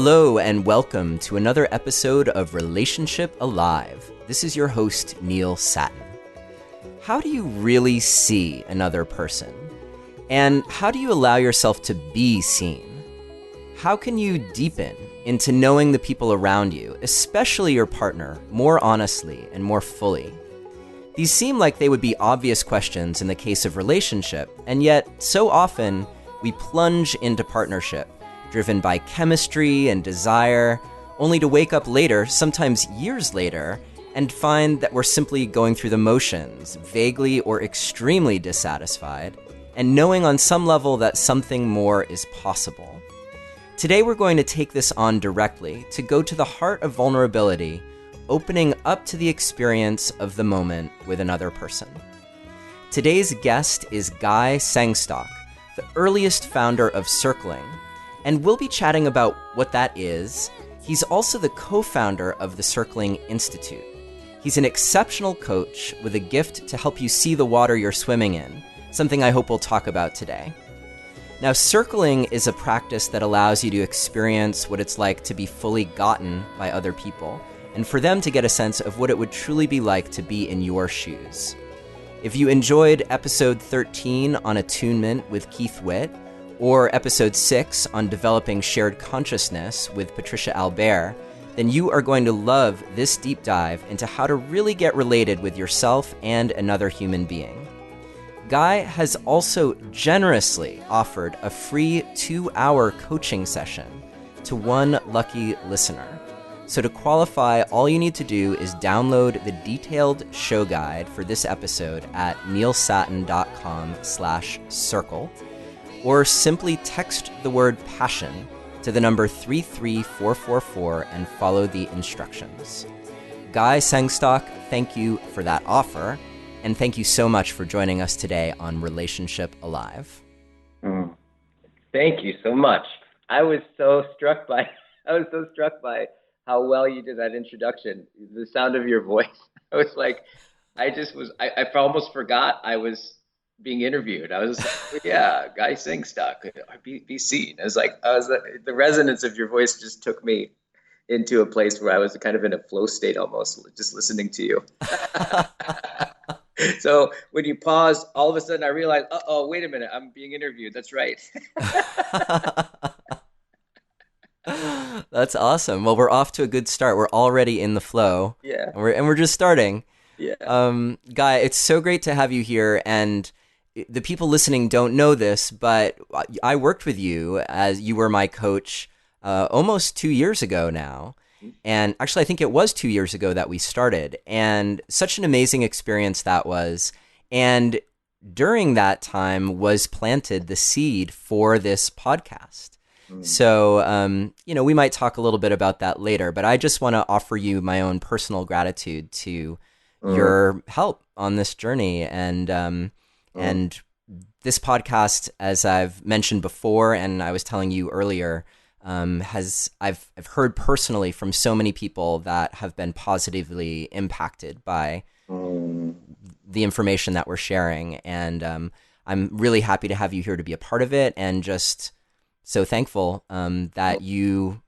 Hello and welcome to another episode of Relationship Alive. This is your host, Neil Sattin. How do you really see another person? And how do you allow yourself to be seen? How can you deepen into knowing the people around you, especially your partner, more honestly and more fully? These seem like they would be obvious questions in the case of relationship, and yet so often we plunge into partnership, driven by chemistry and desire, only to wake up later, sometimes years later, and find that we're simply going through the motions, vaguely or extremely dissatisfied, and knowing on some level that something more is possible. Today we're going to take this on directly to go to the heart of vulnerability, opening up to the experience of the moment with another person. Today's guest is Guy Sengstock, the earliest founder of Circling, and we'll be chatting about what that is. He's also the co-founder of the Circling Institute. He's an exceptional coach with a gift to help you see the water you're swimming in, something I hope we'll talk about today. Now, circling is a practice that allows you to experience what it's like to be fully gotten by other people, and for them to get a sense of what it would truly be like to be in your shoes. If you enjoyed episode 13 on Attunement with Keith Witt, or episode 6 on developing shared consciousness with Patricia Albere, then you are going to love this deep dive into how to really get related with yourself and another human being. Guy has also generously offered a free 2-hour coaching session to one lucky listener. So to qualify, all you need to do is download the detailed show guide for this episode at neilsattin.com/circle, or simply text the word passion to the number 33444 and follow the instructions. Guy Sengstock, thank you for that offer, and thank you so much for joining us today on Relationship Alive. Thank you so much. I was so struck by how well you did that introduction. The sound of your voice. I was like, I almost forgot I was being interviewed. I was like, yeah, Guy Sengstock, be seen. The resonance of your voice just took me into a place where I was kind of in a flow state almost, just listening to you. So when you paused, all of a sudden I realized, wait a minute, I'm being interviewed. That's right. That's awesome. Well, we're off to a good start. We're already in the flow. Yeah. And we're just starting. Yeah. Guy, it's so great to have you here. And the people listening don't know this, but I worked with you as you were my coach almost 2 years ago now. And actually, I think it was 2 years ago that we started. And such an amazing experience that was. And during that time was planted the seed for this podcast. So, we might talk a little bit about that later, but I just want to offer you my own personal gratitude to your help on this journey. And this podcast, as I've mentioned before, and I was telling you earlier, I've heard personally from so many people that have been positively impacted by the information that we're sharing. And I'm really happy to have you here to be a part of it, and just so thankful that you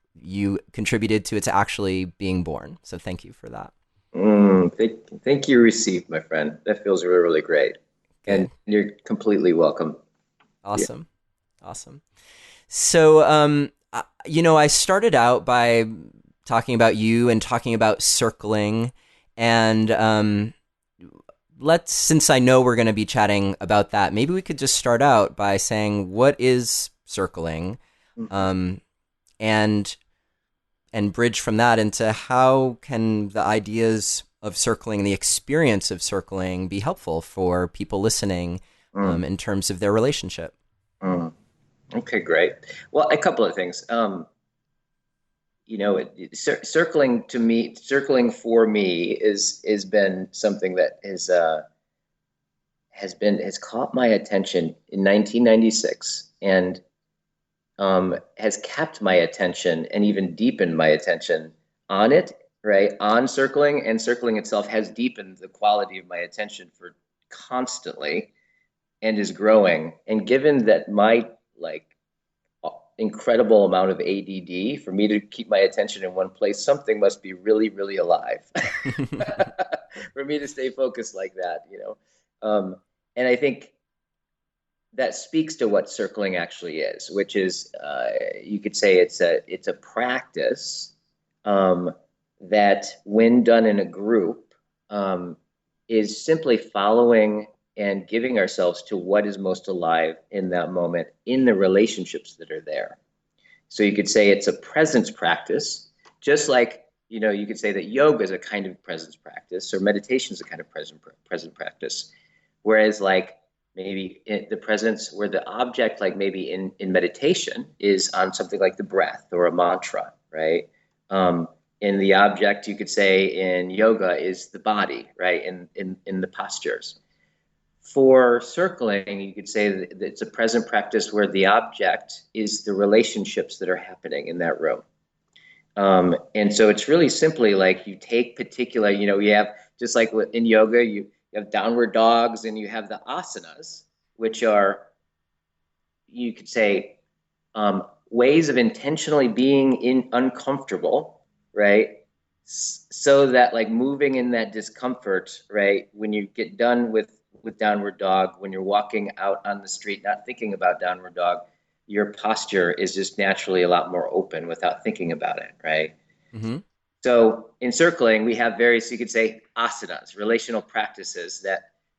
contributed to its actually being born. So thank you for that. Thank you, received, my friend. That feels really, really great. Good. And you're completely welcome. Awesome. Yeah. Awesome. So, I started out by talking about you and talking about circling. And since I know we're going to be chatting about that, maybe we could just start out by saying, what is circling? And bridge from that into how can the ideas of circling, the experience of circling, be helpful for people listening in terms of their relationship? Okay, great. Well, a couple of things. Circling for me has been something that has caught my attention in 1996 and has kept my attention and even deepened my attention on it. Right, on circling, and circling itself has deepened the quality of my attention for constantly, and is growing. And given that my incredible amount of ADD. For me to keep my attention in one place, something must be really, really alive for me to stay focused like that, you know? And I think that speaks to what circling actually is, which is, you could say it's a practice that, when done in a group, is simply following and giving ourselves to what is most alive in that moment in the relationships that are there. So you could say it's a presence practice, just like, you know, you could say that yoga is a kind of presence practice, or meditation is a kind of present practice. Whereas, like, maybe the presence where the object, like maybe in meditation, is on something like the breath or a mantra, right? And the object, you could say, in yoga is the body, right? In the postures. For circling, you could say that it's a present practice where the object is the relationships that are happening in that room. And so it's really simply like, you take particular, you know, you have, just like in yoga, you have downward dogs and you have the asanas, which are, you could say, ways of intentionally being uncomfortable, right? So that, like, moving in that discomfort, right? When you get done with downward dog, when you're walking out on the street, not thinking about downward dog, your posture is just naturally a lot more open without thinking about it, right? Mm-hmm. So in circling, we have various, you could say, asanas, relational practices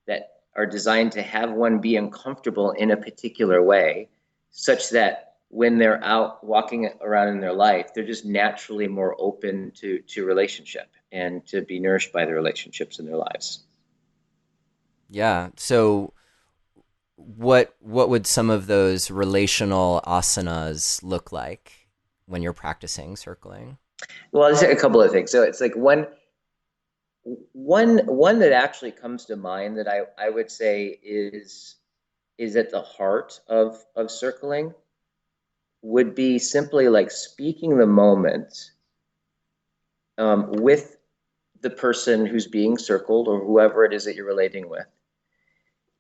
that are designed to have one be uncomfortable in a particular way, such that when they're out walking around in their life, they're just naturally more open to relationship and to be nourished by the relationships in their lives. Yeah. So what would some of those relational asanas look like when you're practicing circling? Well, there's a couple of things. So it's like one that actually comes to mind that I would say is at the heart of circling, would be simply like speaking the moment with the person who's being circled, or whoever it is that you're relating with,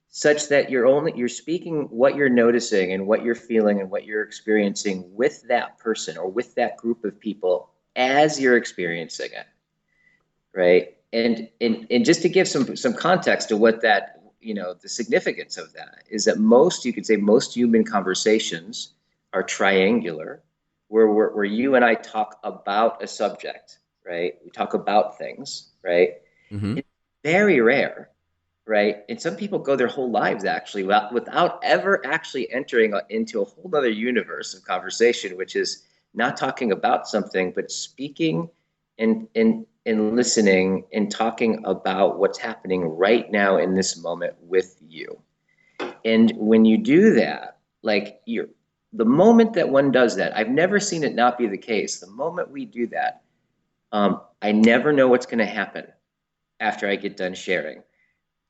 such that you're speaking what you're noticing and what you're feeling and what you're experiencing with that person or with that group of people as you're experiencing it, right? And just to give some context to what that, you know, the significance of that is, that most, you could say, most human conversations are triangular, where you and I talk about a subject, right? We talk about things, right? Mm-hmm. It's very rare, right? And some people go their whole lives actually without ever actually entering into a whole other universe of conversation, which is not talking about something, but speaking and listening and talking about what's happening right now in this moment with you. And when you do that, like, the moment that one does that, I've never seen it not be the case. The moment we do that, I never know what's going to happen after I get done sharing.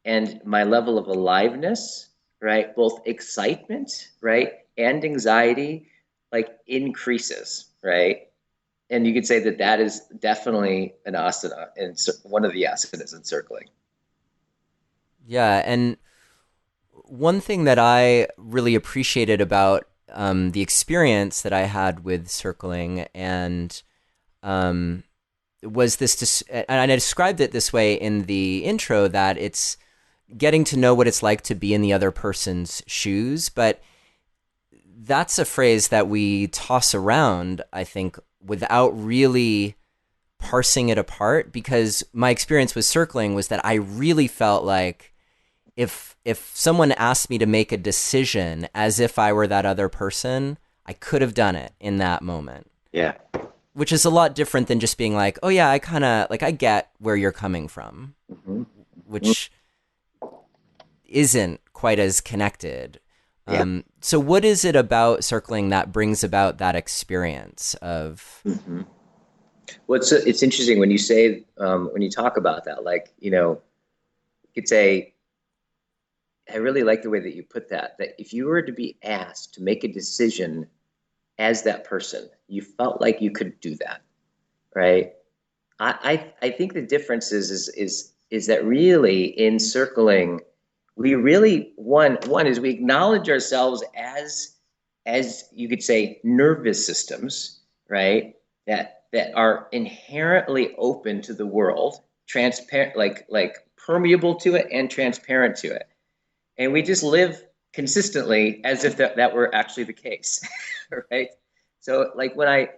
And my level of aliveness, right, both excitement, right, and anxiety, like, increases, right? And you could say that that is definitely an asana, and one of the asanas in circling. Yeah, and one thing that I really appreciated about the experience that I had with circling, and was this, and I described it this way in the intro, that it's getting to know what it's like to be in the other person's shoes. But that's a phrase that we toss around, I think, without really parsing it apart, because my experience with circling was that I really felt like if someone asked me to make a decision as if I were that other person, I could have done it in that moment. Yeah. Which is a lot different than just being like, oh yeah, I kind of, like, I get where you're coming from, Mm-hmm. which isn't quite as connected. Yeah. So what is it about circling that brings about that experience of... Mm-hmm. Well, it's interesting when you say, when you talk about that, like, you know, you could say, I really like the way that you put that if you were to be asked to make a decision as that person, you felt like you could do that, right? I think the difference is that really in circling, we really, one is we acknowledge ourselves as as you could say, nervous systems, right? That are inherently open to the world, transparent, like permeable to it and transparent to it. And we just live consistently as if that were actually the case, right? So like when I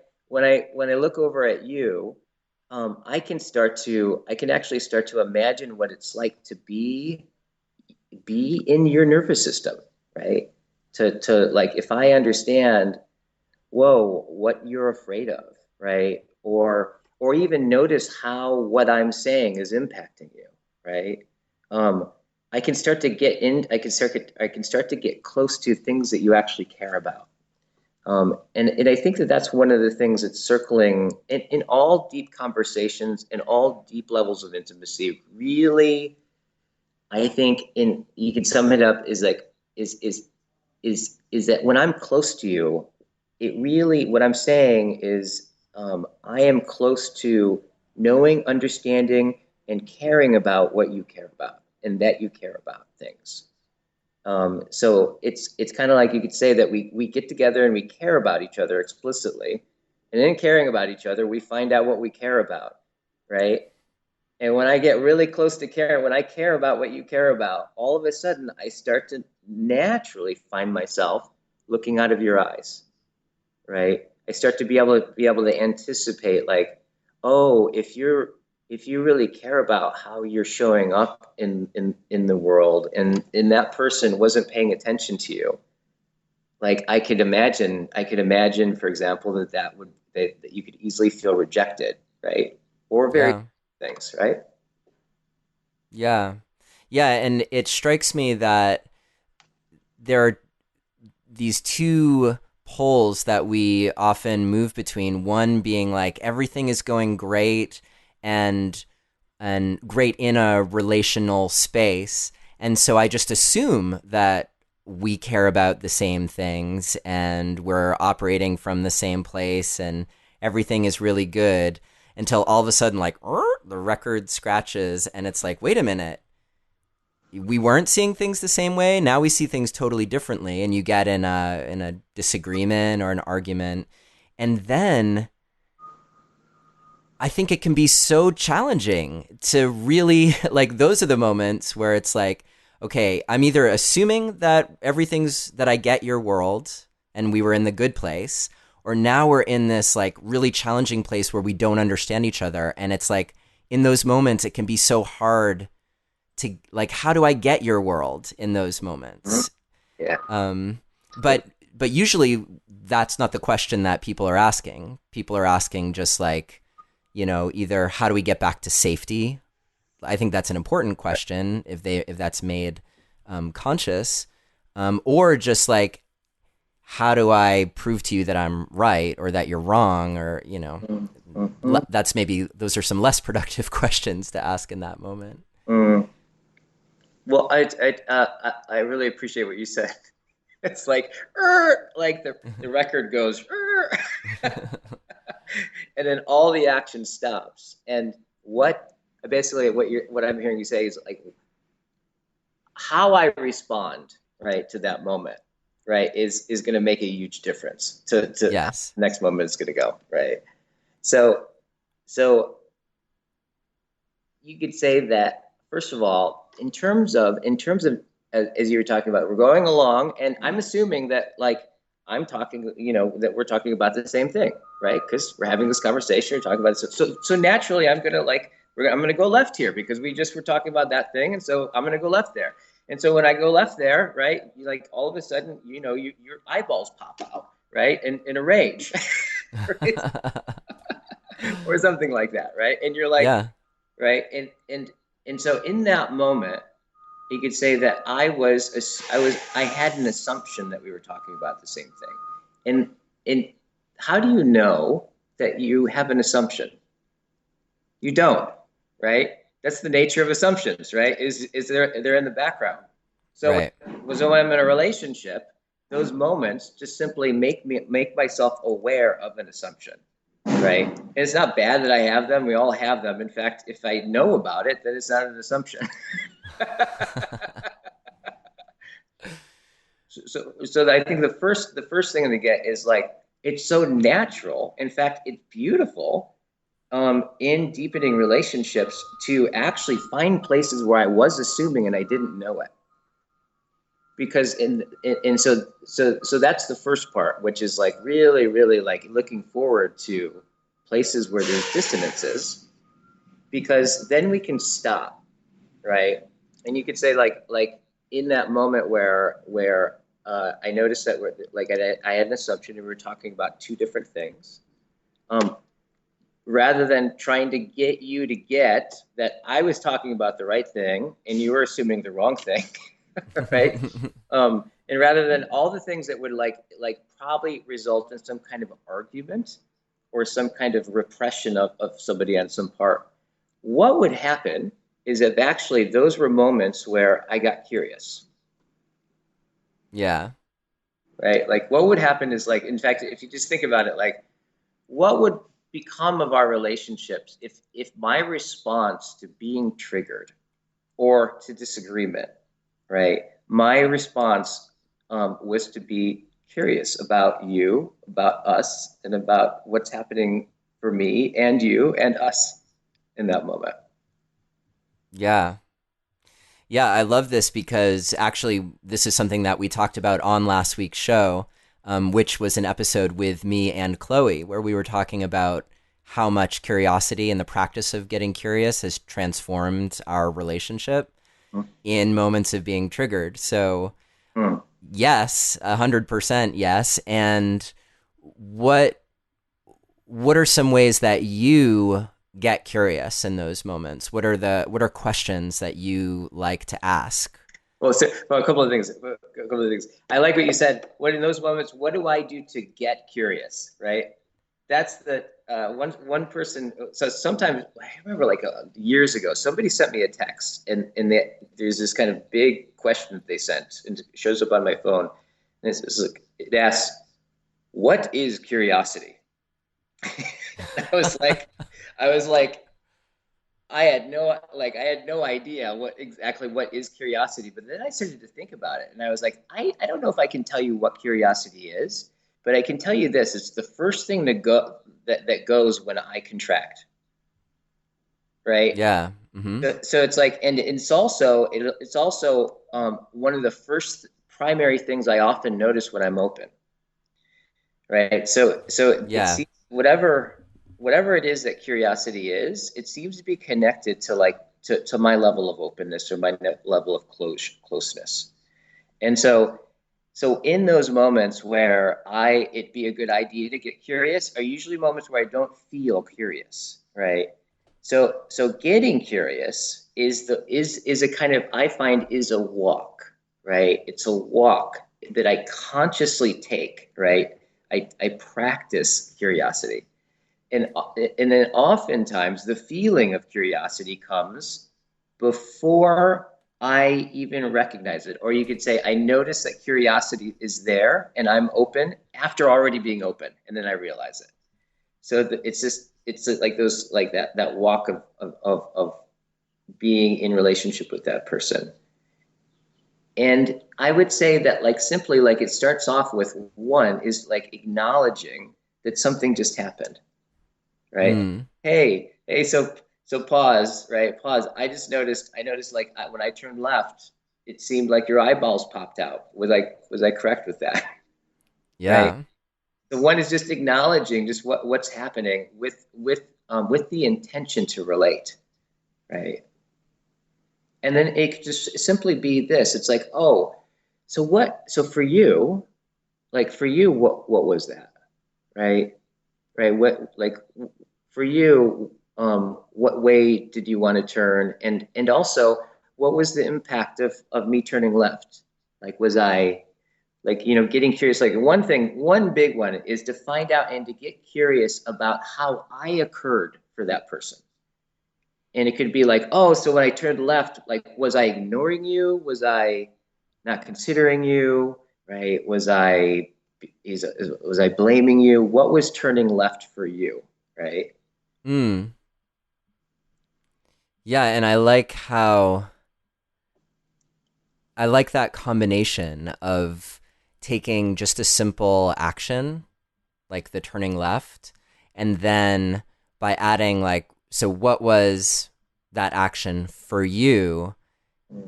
look over at you, I can actually start to imagine what it's like to be in your nervous system, right? To like, if I understand, whoa, what you're afraid of, right? Or even notice how what I'm saying is impacting you, right? Um, I can start to get in. I can start to get close to things that you actually care about. And I think that that's one of the things that's circling in all deep conversations and all deep levels of intimacy. Really, I think in you can sum it up is like is that when I'm close to you, it really what I'm saying is I am close to knowing, understanding, and caring about what you care about, and that you care about things. So it's kind of like you could say that we get together and we care about each other explicitly, and in caring about each other, we find out what we care about, right? And when I get really close to care, when I care about what you care about, all of a sudden I start to naturally find myself looking out of your eyes, right? I start to be able to anticipate like, oh, if you really care about how you're showing up in the world and that person wasn't paying attention to you, like I could imagine, for example, that you could easily feel rejected, right? Or very Yeah. things, right? Yeah. Yeah. And it strikes me that there are these two poles that we often move between, one being like everything is going great and great in a relational space, and so I just assume that we care about the same things and we're operating from the same place and everything is really good until all of a sudden like the record scratches and it's like, wait a minute, we weren't seeing things the same way. Now we see things totally differently, and you get in a disagreement or an argument, and then I think it can be so challenging to really like. Those are the moments where it's like, okay, I'm either assuming that everything's that I get your world, and we were in the good place, or now we're in this like really challenging place where we don't understand each other, and it's like in those moments it can be so hard to like, how do I get your world in those moments? Yeah. Um, but usually that's not the question that people are asking. People are asking just like, either how do we get back to safety? I think that's an important question if that's made conscious, or just like, how do I prove to you that I'm right or that you're wrong, or Mm-hmm. that's maybe those are some less productive questions to ask in that moment. Mm. Well, I really appreciate what you said. It's like, like the record goes, and then all the action stops. And what I'm hearing you say is like how I respond, right, to that moment, right, is going to make a huge difference to how Yes. the next moment is going to go, right? So so you could say that first of all, in terms of as you were talking about, we're going along, and I'm assuming that like I'm talking, that we're talking about the same thing, right? Because we're having this conversation, we're talking about it. So naturally, I'm gonna go left here because we just were talking about that thing, and so I'm gonna go left there. And so when I go left there, right, like all of a sudden, your eyeballs pop out, right, in a rage, right? Or something like that, right? And you're like, Yeah. right, and so in that moment, you could say that I had an assumption that we were talking about the same thing. And how do you know that you have an assumption? You don't, right? That's the nature of assumptions, right? They're in the background. So Right. so when I'm in a relationship, those moments just simply make myself aware of an assumption, right? And it's not bad that I have them. We all have them. In fact, if I know about it, then it's not an assumption. So I think the first thing to get is like, it's so natural. In fact, it's beautiful in deepening relationships to actually find places where I was assuming and I didn't know it. Because so that's the first part, which is like really, really like looking forward to places where there's dissonances, because then we can stop, right? And you could say like in that moment where I noticed that like I had an assumption and we were talking about two different things. Rather than trying to get you to get that I was talking about the right thing and you were assuming the wrong thing, right? And rather than all the things that would like probably result in some kind of argument or some kind of repression of somebody on some part, what would happen is if actually those were moments where I got curious. Yeah. Right? Like what would happen is like, in fact, if you just think about it, like what would become of our relationships if my response to being triggered or to disagreement, right? My response was to be curious about you, about us, and about what's happening for me and you and us in that moment. Yeah. Yeah, I love this because actually, this is something that we talked about on last week's show, which was an episode with me and Chloe, where we were talking about how much curiosity and the practice of getting curious has transformed our relationship in moments of being triggered. So, Mm. yes, 100% yes. And what what are some ways that you get curious in those moments? What are questions that you like to ask? Well, a couple of things. I like what you said. What in those moments? What do I do to get curious? Right. That's the one person. So sometimes I remember like years ago, somebody sent me a text, and there's this kind of big question that they sent, and it shows up on my phone, and it's like, it asks, "What is curiosity?" I was like, I was like, I had no idea what is curiosity. But then I started to think about it, and I was like, I don't know if I can tell you what curiosity is, but I can tell you this: it's the first thing that goes when I contract, right? Yeah. Mm-hmm. So it's like, and it's also one of the first primary things I often notice when I'm open, right? So it Yeah. seems whatever it is that curiosity is, it seems to be connected to like to my level of openness or my level of closeness. And so in those moments where it'd be a good idea to get curious are usually moments where I don't feel curious, right? So getting curious is a kind of, I find, is a walk, right? It's a walk that I consciously take, right? I practice curiosity. And and then oftentimes the feeling of curiosity comes before I even recognize it. Or you could say I notice that curiosity is there and I'm open after already being open, and then I realize it. So it's like those, like that walk of being in relationship with that person. And I would say that like simply like it starts off with, one is like acknowledging that something just happened, right? Mm. Hey, so pause, right? Pause. I noticed like when I turned left, it seemed like your eyeballs popped out. Was I correct with that? Right. Yeah. So one is just acknowledging just what's happening with the intention to relate, right? And then it could just simply be this. It's like, oh, so for you, what was that? Right? Right? What, like, for you, what way did you want to turn? And also, what was the impact of me turning left? Like, was I, like, getting curious? Like, one big one is to find out and to get curious about how I occurred for that person. And it could be like, oh, so when I turned left, like, was I ignoring you? Was I not considering you? Right? Was I blaming you? What was turning left for you? Right? Mm. Yeah, and I like that combination of taking just a simple action, like the turning left, and then by adding like, so what was that action for you?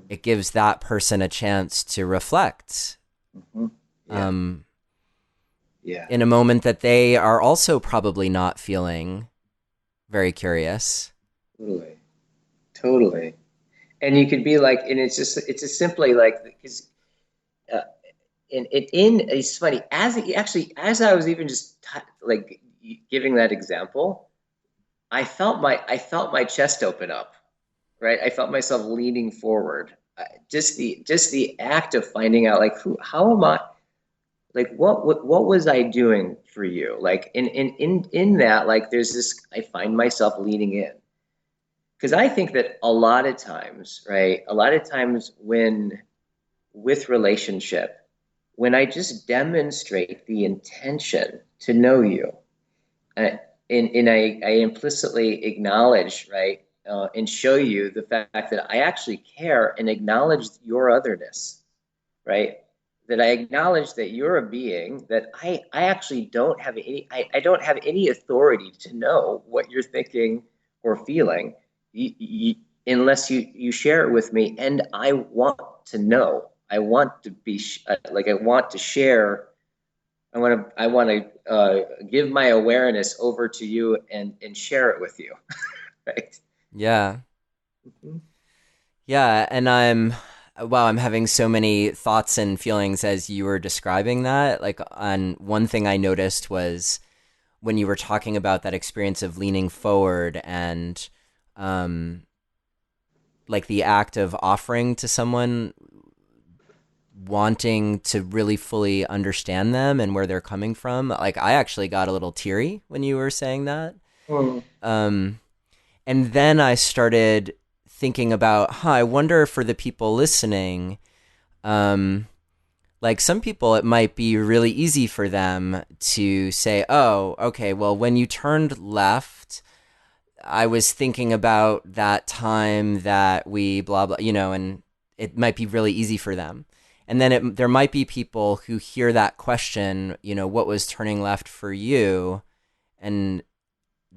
It gives that person a chance to reflect. Mm-hmm. Yeah. In a moment that they are also probably not feeling very curious. Totally. And you could be like, and it's just simply like, because it's funny, as I was even just like giving that example, I felt my chest open up, right? I felt myself leaning forward. Just the act of finding out, like, how am I, like, what was I doing for you? Like, in that, like, there's this, I find myself leaning in. Because I think that a lot of times, right? A lot of times when with relationship, when I just demonstrate the intention to know you, uh, and I implicitly acknowledge, right, and show you the fact that I actually care and acknowledge your otherness, right? That I acknowledge that you're a being, that I actually don't have I don't have any authority to know what you're thinking or feeling, unless you share it with me. And I want to know. I want to be like, I want to share. I want to give my awareness over to you and share it with you. Right. Yeah. Yeah. And I'm having so many thoughts and feelings as you were describing that. Like, on one thing I noticed was when you were talking about that experience of leaning forward and, like the act of offering to someone, wanting to really fully understand them and where they're coming from. Like, I actually got a little teary when you were saying that. Mm. And then I started thinking about, I wonder for the people listening, like some people, it might be really easy for them to say, oh, okay, well, when you turned left, I was thinking about that time that we blah, blah, and it might be really easy for them. And then there might be people who hear that question, what was turning left for you? And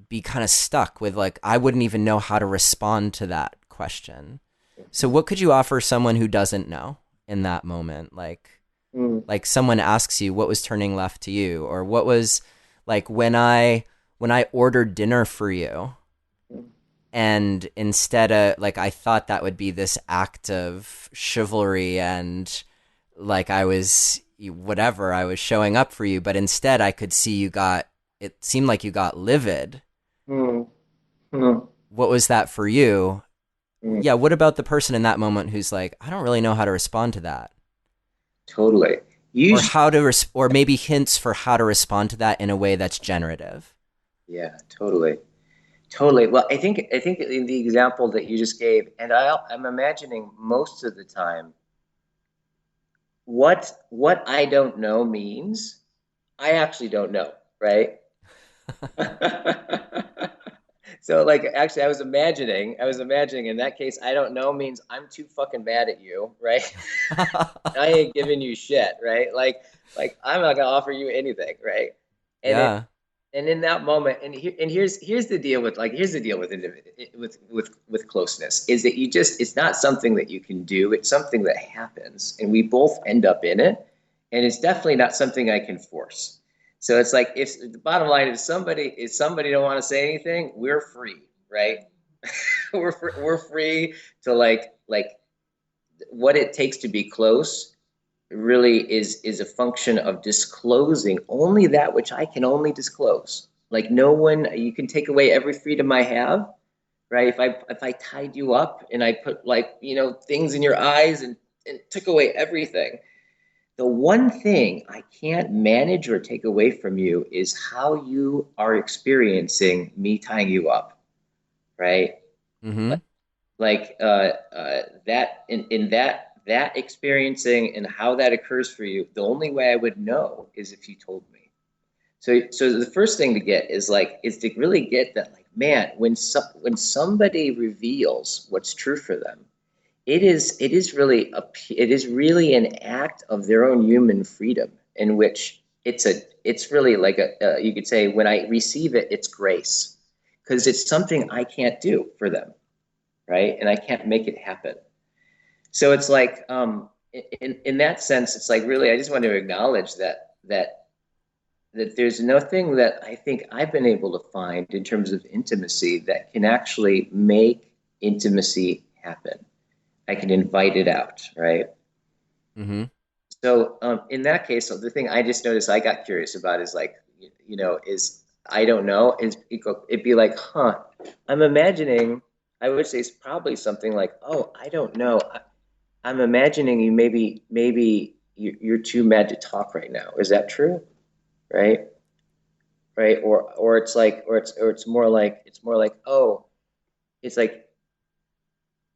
be kind of stuck with like, I wouldn't even know how to respond to that question. So what could you offer someone who doesn't know in that moment? Like someone asks you, what was turning left to you? Or what was, like, when I ordered dinner for you, and instead of, like, I thought that would be this act of chivalry and like I was showing up for you, but instead I could see it seemed like you got livid. What was that for you? Yeah, what about the person in that moment who's like, I don't really know how to respond to that? Totally. Or or maybe hints for how to respond to that in a way that's generative. Yeah, totally. Well, I think in the example that you just gave, and I'm imagining most of the time, what I don't know means I actually don't know, right? So, like, actually, I was imagining in that case, I don't know means I'm too fucking mad at you, right? I ain't giving you shit, right? Like I'm not gonna offer you anything, right? And Yeah. and in that moment, here's the deal with, like, here's the deal with with closeness, is that it's not something that you can do. It's something that happens, and we both end up in it, and it's definitely not something I can force. So it's like, if the bottom line is, somebody don't want to say anything, we're free, right? We're free to, like what it takes to be close really is a function of disclosing only that which I can only disclose. Like, no one, you can take away every freedom I have, right? If I tied you up and I put, like, things in your eyes and took away everything, the one thing I can't manage or take away from you is how you are experiencing me tying you up, right? Mm-hmm. Like, that in that experiencing and how that occurs for you, the only way I would know is if you told me. So the first thing to get is to really get that, like, man, when somebody reveals what's true for them, it is really an act of their own human freedom, in which it's really like you could say, when I receive it, it's grace, because it's something I can't do for them, right? And I can't make it happen. So it's like, in that sense, it's like, really, I just want to acknowledge that there's nothing that I think I've been able to find in terms of intimacy that can actually make intimacy happen. I can invite it out, right? Mm-hmm. So in that case, so the thing I just noticed I got curious about is like, is I don't know, it'd be like, huh, I'm imagining, I would say it's probably something like, oh, I don't know. I'm imagining you maybe you're too mad to talk right now. Is that true? Right? Right? Or it's like, it's more like, oh, it's like,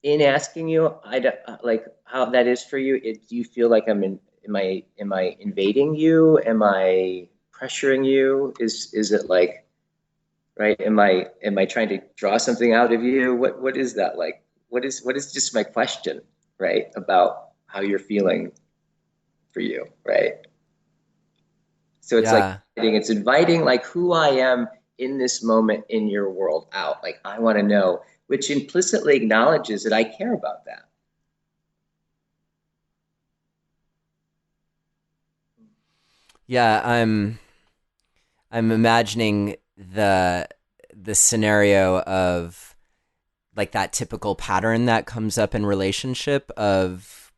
in asking you, I don't, like how that is for you. Do you feel like am I invading you? Am I pressuring you? Is it like, right? Am I trying to draw something out of you? What is that like? What is just my question, right? About how you're feeling for you, right? So it's like, Yeah. it's inviting like who I am in this moment in your world out. Like, I want to know, which implicitly acknowledges that I care about that. Yeah, I'm imagining the scenario of like that typical pattern that comes up in relationship of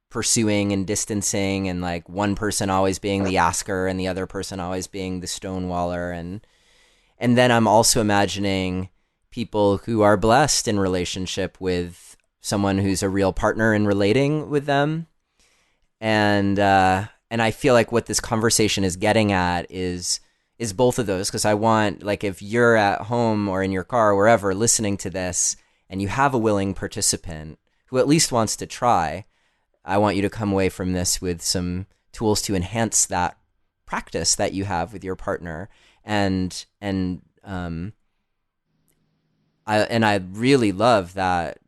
pursuing and distancing, and like one person always being the asker and the other person always being the stonewaller. And then I'm also imagining people who are blessed in relationship with someone who's a real partner in relating with them. And I feel like what this conversation is getting at is both of those, because I want, like, if you're at home or in your car or wherever listening to this and you have a willing participant who at least wants to try, I want you to come away from this with some tools to enhance that practice that you have with your partner. And I really love that.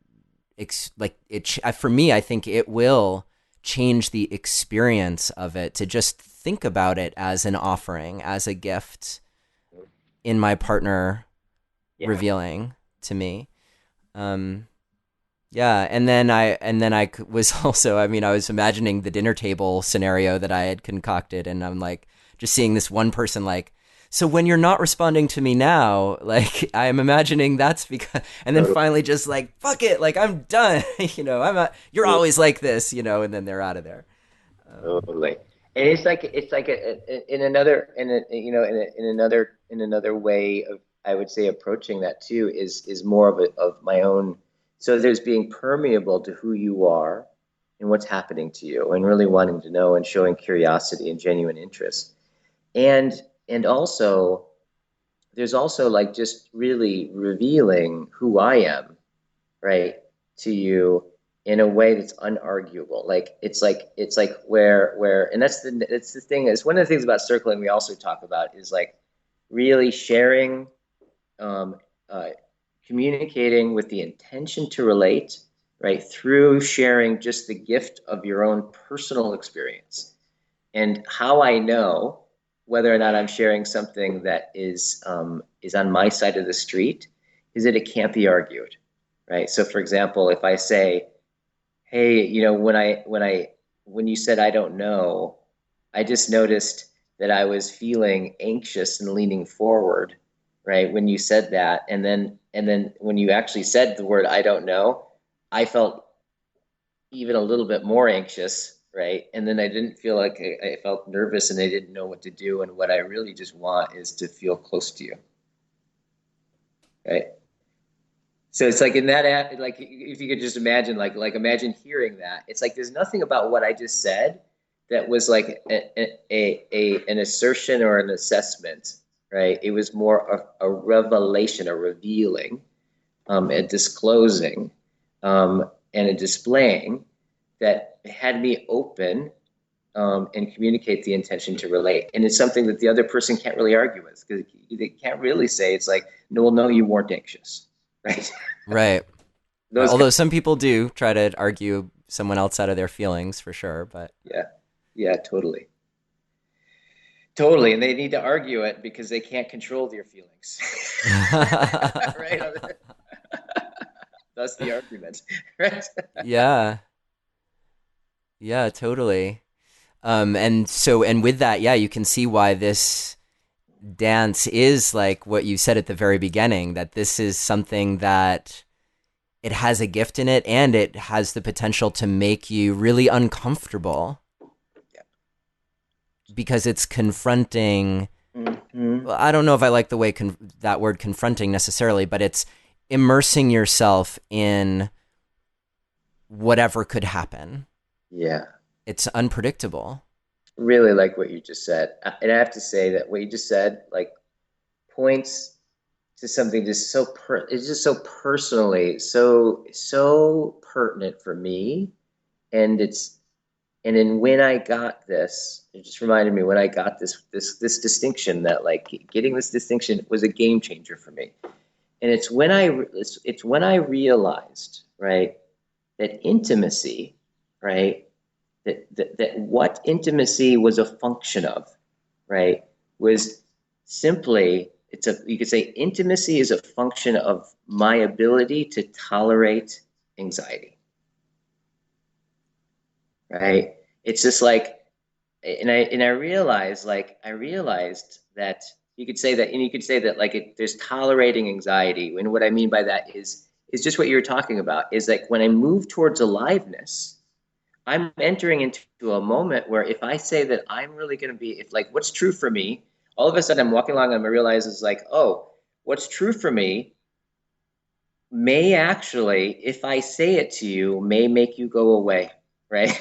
Like it for me, I think it will change the experience of it to just think about it as an offering, as a gift in my partner Yeah. revealing to me. Um, yeah, and then I was also, I mean, I was imagining the dinner table scenario that I had concocted, and I'm like just seeing this one person like, so when you're not responding to me now, like I'm imagining that's because, and then finally just like fuck it, like I'm done, I'm not, you're always like this, and then they're out of there. Um, Totally. And it's like in another in another way of, I would say, approaching that too is more of my own. So there's being permeable to who you are and what's happening to you, and really wanting to know and showing curiosity and genuine interest. And and also there's also like just really revealing who I am, right, to you in a way that's unarguable. Like it's like where and that's the thing, is one of the things about circling we also talk about is like really sharing, um, uh, communicating with the intention to relate, right, through sharing just the gift of your own personal experience. And how I know whether or not I'm sharing something that is on my side of the street is that it can't be argued, right? So, for example, if I say, "Hey, when you said I don't know, I just noticed that I was feeling anxious and leaning forward, right? When you said that, and then when you actually said the word I don't know, I felt even a little bit more anxious, right? And then I didn't feel like I felt nervous and I didn't know what to do. And what I really just want is to feel close to you, right? So it's like in that, like if you could just imagine, like imagine hearing that. It's like there's nothing about what I just said that was like an assertion or an assessment, right? It was more a revelation, a revealing, a disclosing, and a displaying that had me open, and communicate the intention to relate. And it's something that the other person can't really argue with, because they can't really say it's like, no, well, no, you weren't anxious, right? right. Those Although some people do try to argue someone else out of their feelings for sure, but yeah, yeah, totally. Totally. And they need to argue it because they can't control their feelings. Right? That's the argument. Right? yeah, yeah, totally. And with that, yeah, you can see why this dance is like what you said at the very beginning, that this is something that it has a gift in it and it has the potential to make you really uncomfortable Yeah. because it's confronting. Mm-hmm. Well, I don't know if I like the way that word confronting necessarily, but it's immersing yourself in whatever could happen. Yeah. It's unpredictable. Really like what you just said. And I have to say that what you just said, like, points to something just it's just so personally, so pertinent for me. And then when I got this, it just reminded me when I got this distinction that like getting this distinction was a game changer for me. And it's when I realized, right, that intimacy, right, that what intimacy was a function of, right, was simply you could say intimacy is a function of my ability to tolerate anxiety, right? It's just like, and I realized that you could say that, and you could say that like there's tolerating anxiety, and what I mean by that is just what you're talking about, is like when I move towards aliveness, I'm entering into a moment where if I say that I'm really going to be, if like what's true for me, all of a sudden I'm walking along and I realize it's like, oh, what's true for me may actually, if I say it to you, may make you go away, right?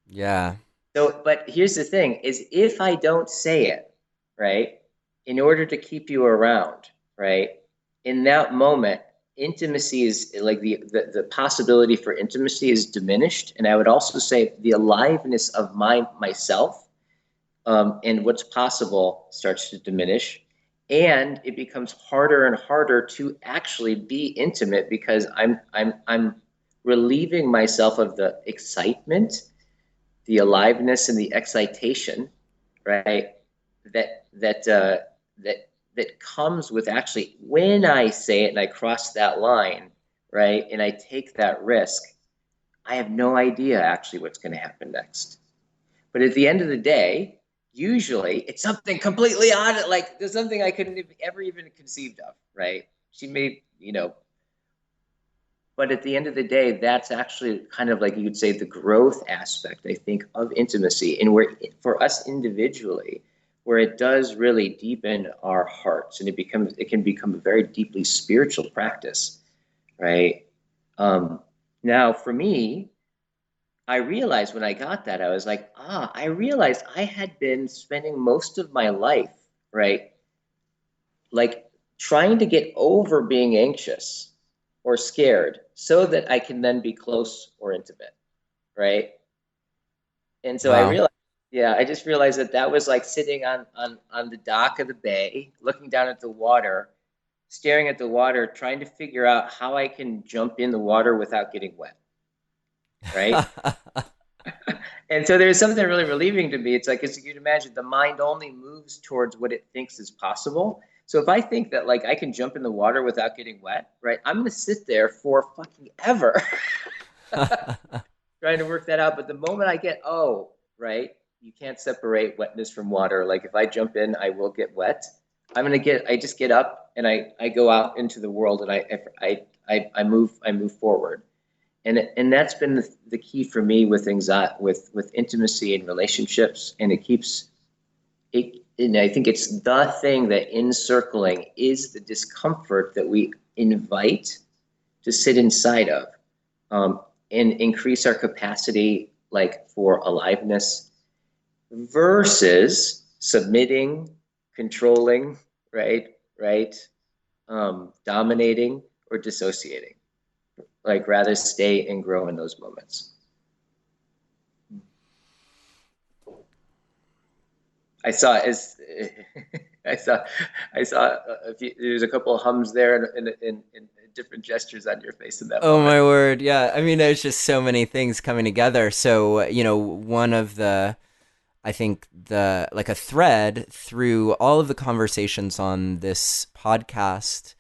Yeah. So, but here's the thing is if I don't say it, right, in order to keep you around, right, in that moment, intimacy is like the possibility for intimacy is diminished. And I would also say the aliveness of myself and what's possible starts to diminish. And it becomes harder and harder to actually be intimate because I'm relieving myself of the excitement, the aliveness, and the excitation, right? That that that that comes with actually when I say it and I cross that line, right? And I take that risk, I have no idea actually what's going to happen next. But at the end of the day, usually it's something completely odd, like there's something I couldn't have ever even conceived of, right? She may, but at the end of the day, that's actually kind of like you could say the growth aspect, I think, of intimacy. And where for us individually, where it does really deepen our hearts and it can become a very deeply spiritual practice, right? Now for me, I realized when I got that, I was like, I realized I had been spending most of my life, right? Like trying to get over being anxious or scared so that I can then be close or intimate, right? And so I Wow. realized, yeah, I just realized that was like sitting on the dock of the bay, looking down at the water, staring at the water, trying to figure out how I can jump in the water without getting wet, right? And so there's something really relieving to me. It's like, as you can imagine, the mind only moves towards what it thinks is possible. So if I think that like I can jump in the water without getting wet, right, I'm going to sit there for fucking ever trying to work that out. But the moment I get, oh, right, you can't separate wetness from water. Like if I jump in, I will get wet. I just get up and I go out into the world and I move forward. And that's been the key for me with anxiety, with intimacy and relationships. And it keeps it, and I think it's the thing that encircling is the discomfort that we invite to sit inside of, and increase our capacity, like for aliveness, versus submitting, controlling, right, dominating or dissociating. Like rather stay and grow in those moments. I saw as I saw a few, there's a couple of hums there in different gestures on your face in that Oh moment. my word. Yeah. I mean, there's just so many things coming together. So, one of the, I think like a thread through all of the conversations on this podcast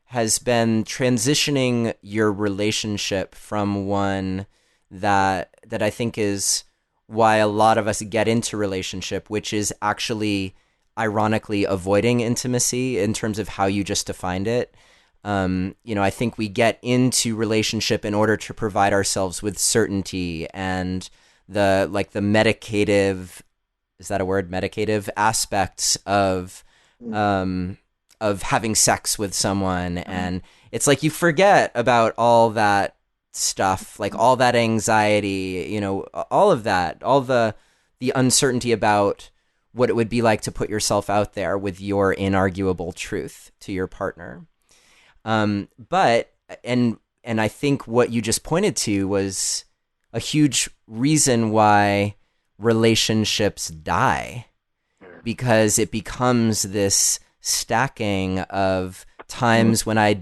has been transitioning your relationship from one that I think is why a lot of us get into relationship, which is actually ironically avoiding intimacy in terms of how you just defined it. I think we get into relationship in order to provide ourselves with certainty and the medicative, is that a word? Medicative aspects of having sex with someone. And it's like you forget about all that stuff, like all that anxiety, all of that, all the uncertainty about what it would be like to put yourself out there with your inarguable truth to your partner. But I think what you just pointed to was a huge reason why relationships die, because it becomes this stacking of times when I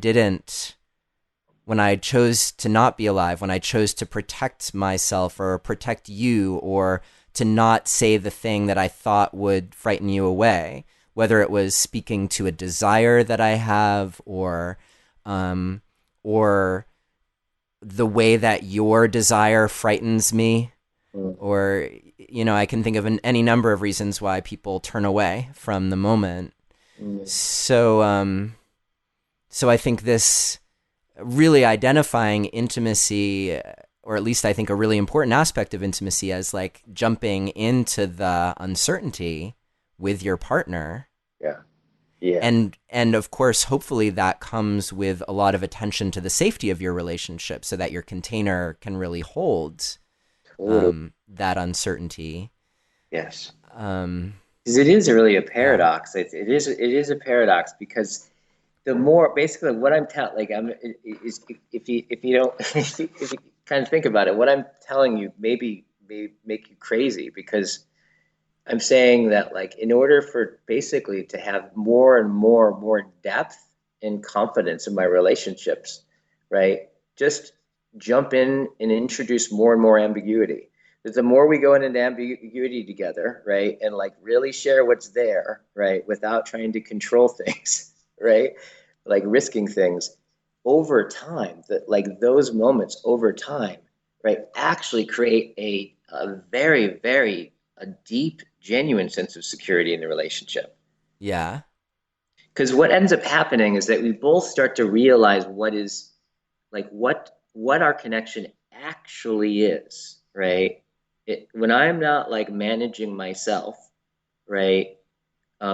chose to not be alive, when I chose to protect myself or protect you, or to not say the thing that I thought would frighten you away, whether it was speaking to a desire that I have, or the way that your desire frightens me, or, I can think of any number of reasons why people turn away from the moment. So I think this really identifying intimacy, or at least I think a really important aspect of intimacy, as like jumping into the uncertainty with your partner. Yeah. Yeah. And of course, hopefully that comes with a lot of attention to the safety of your relationship so that your container can really hold that uncertainty. Yes. Because it is really a paradox. Yeah. It is a paradox, because the more, basically what I'm telling, like, if you don't, if you kind of think about it, what I'm telling you may make you crazy, because I'm saying that, like, in order for basically to have more and more depth and confidence in my relationships, right? Just jump in and introduce more and more ambiguity. Because the more we go into ambiguity together, right, and like really share what's there, right, without trying to control things, right, like risking things, over time, that like those moments over time, right, actually create a very, very deep, genuine sense of security in the relationship. Yeah. Because what ends up happening is that we both start to realize what is, like, what our connection actually is, right? When I'm not like managing myself, right,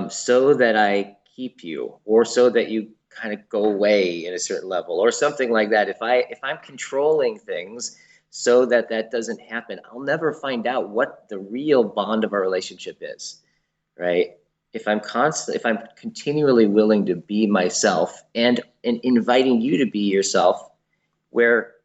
so that I keep you, or so that you kind of go away at a certain level, or something like that. If I'm controlling things so that doesn't happen, I'll never find out what the real bond of our relationship is, right? If I'm continually willing to be myself and inviting you to be yourself, where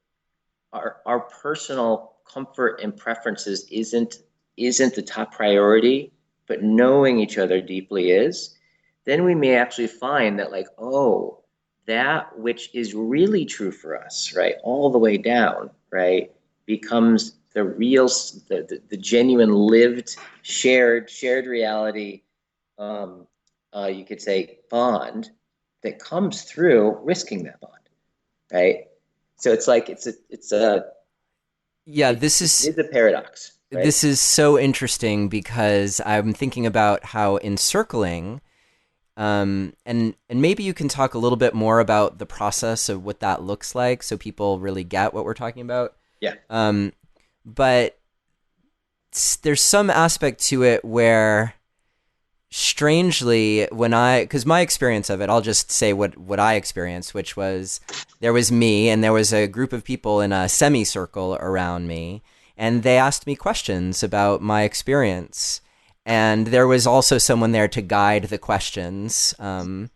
our personal comfort and preferences isn't the top priority, but knowing each other deeply is, then we may actually find that, like, oh, that which is really true for us, right, all the way down, right, becomes the real, the genuine, lived, shared reality, you could say, bond that comes through risking that bond, right? So it's like it's a This is a paradox. Right? This is so interesting, because I'm thinking about how encircling, and maybe you can talk a little bit more about the process of what that looks like, so people really get what we're talking about. Yeah. But there's some aspect to it where, strangely, because my experience of it, I'll just say what I experienced, which was there was me and there was a group of people in a semicircle around me, and they asked me questions about my experience. And there was also someone there to guide the questions a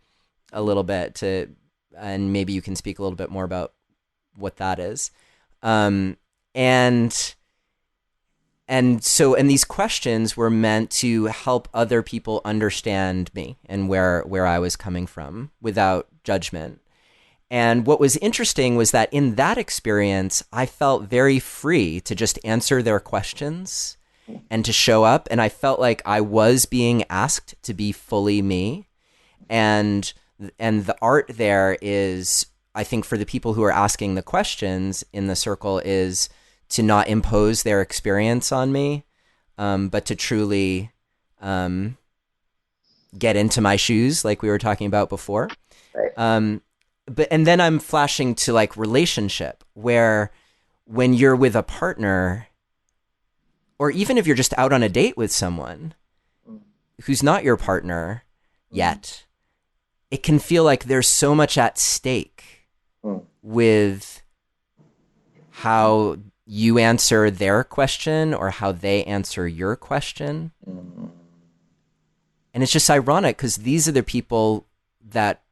little bit, and maybe you can speak a little bit more about what that is. And these questions were meant to help other people understand me and where I was coming from without judgment. And what was interesting was that in that experience, I felt very free to just answer their questions and to show up. And I felt like I was being asked to be fully me. And the art there is, I think, for the people who are asking the questions in the circle, is to not impose their experience on me, but to truly get into my shoes, like we were talking about before. Right. And then I'm flashing to like relationship, where when you're with a partner, or even if you're just out on a date with someone who's not your partner yet, it can feel like there's so much at stake with how you answer their question or how they answer your question. And it's just ironic because these are the people that,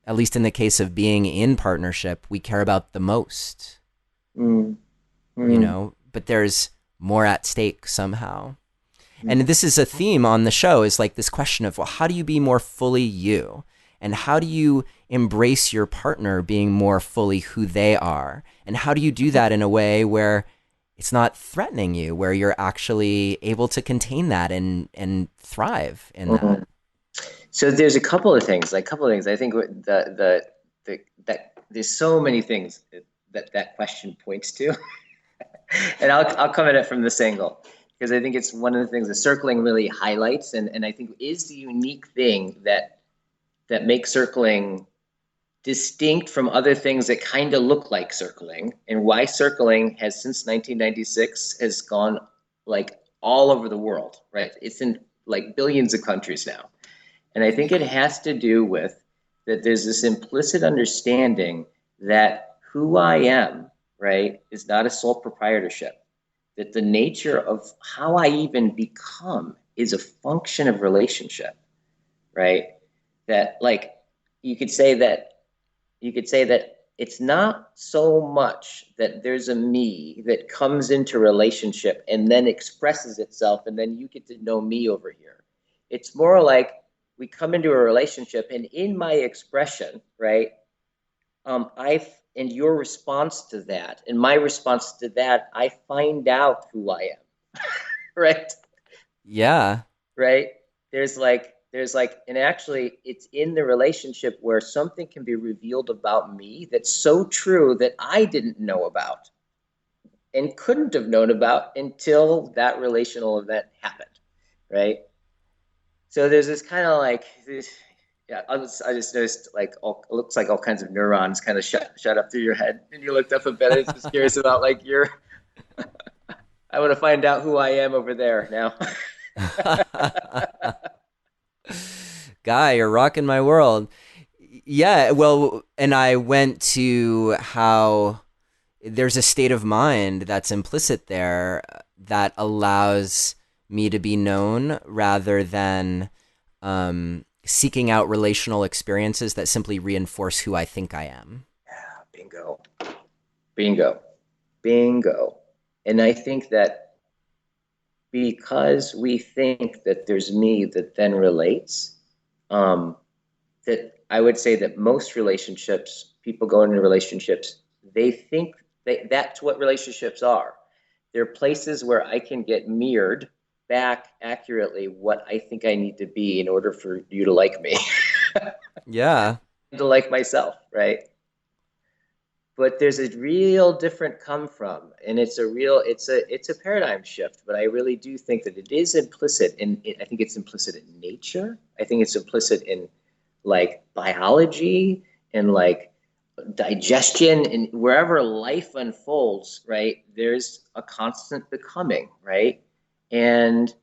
at least in the case of being in partnership, we care about the most, you know, but there's more at stake somehow. And this is a theme on the show, is like this question of, well, how do you be more fully you? And how do you embrace your partner being more fully who they are? And how do you do that in a way where it's not threatening you, where you're actually able to contain that and thrive in that? So there's a couple of things. I think that there's so many things that question points to, and I'll come at it from this angle, because I think it's one of the things that circling really highlights, and I think is the unique thing that makes circling distinct from other things that kind of look like circling, and why circling has since 1996 has gone like all over the world, right? It's in like billions of countries now. And I think it has to do with that there's this implicit understanding that who I am, right, is not a sole proprietorship. That the nature of how I even become is a function of relationship, right? That like you could say that it's not so much that there's a me that comes into relationship and then expresses itself, and then you get to know me over here. It's more like we come into a relationship, and in my expression, right, and your response to that, and my response to that, I find out who I am, right? Yeah. Right? There's like, and actually it's in the relationship where something can be revealed about me that's so true that I didn't know about and couldn't have known about until that relational event happened, right? So there's this kind of like this, yeah. I just noticed like it looks like all kinds of neurons kind of shut up through your head, and you looked up a bit. I was just curious about like your. I want to find out who I am over there now. Guy, you're rocking my world. Yeah, well, and I went to how there's a state of mind that's implicit there that allows me to be known rather than seeking out relational experiences that simply reinforce who I think I am. Yeah, bingo. And I think that because we think that there's me that then relates, that I would say that most relationships, people go into relationships, they think that's what relationships are. They're places where I can get mirrored back accurately what I think I need to be in order for you to like me. Yeah. To like myself, right? But there's a real different come from, and it's a paradigm shift. But I really do think that it is implicit I think it's implicit in nature. I think it's implicit in like biology and like digestion, and wherever life unfolds, right? There's a constant becoming, right? And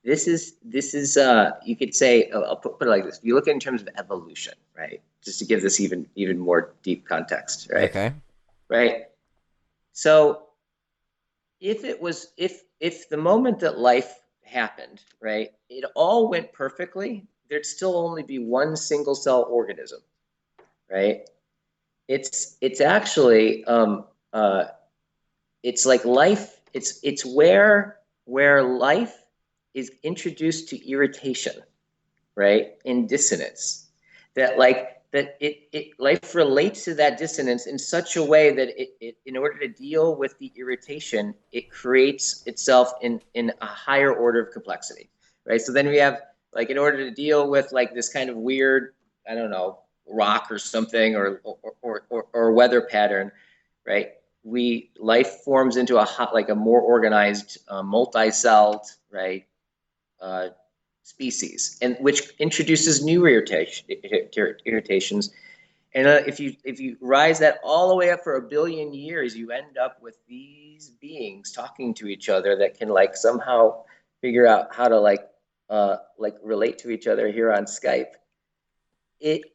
this is you could say, I'll put it like this. If you look in terms of evolution, right? Just to give this even more deep context, right? Okay. Right. So if the moment that life happened, right, it all went perfectly, there'd still only be one single cell organism, right? It's actually it's like life. It's where life is introduced to irritation, right, in dissonance. That like that life relates to that dissonance in such a way that in order to deal with the irritation, it creates itself in a higher order of complexity, right? So then we have, like, in order to deal with like this kind of weird, I don't know, rock or something, or weather pattern, right? Life forms into like a more organized, multi-celled, right, species, and which introduces new irritations. And if you rise that all the way up for a billion years, you end up with these beings talking to each other that can like somehow figure out how to like relate to each other here on Skype.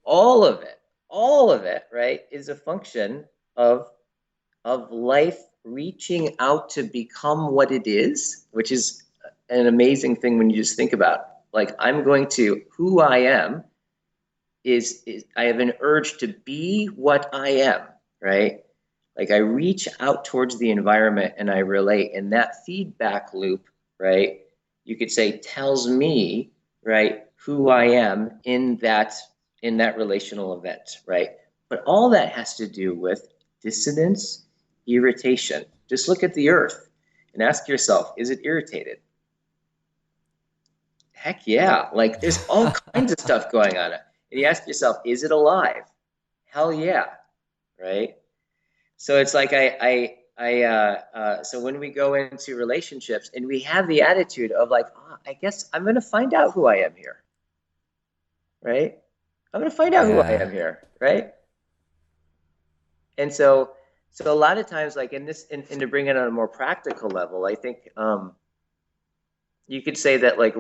All of it, right, is a function of life reaching out to become what it is, which is an amazing thing when you just think about, like, who I am is I have an urge to be what I am, right? Like, I reach out towards the environment and I relate, and that feedback loop, right, you could say tells me, right, who I am in that relational event, right? But all that has to do with dissonance, irritation. Just look at the earth and ask yourself, is it irritated? Heck yeah. Like, there's all kinds of stuff going on. And you ask yourself, is it alive? Hell yeah. Right. So it's like so when we go into relationships and we have the attitude of like, oh, I guess I'm going to find out who I am here. Right. I'm going to find out who I Yeah. am here. Right. And so a lot of times, like in this, and to bring it on a more practical level, I think, you could say that like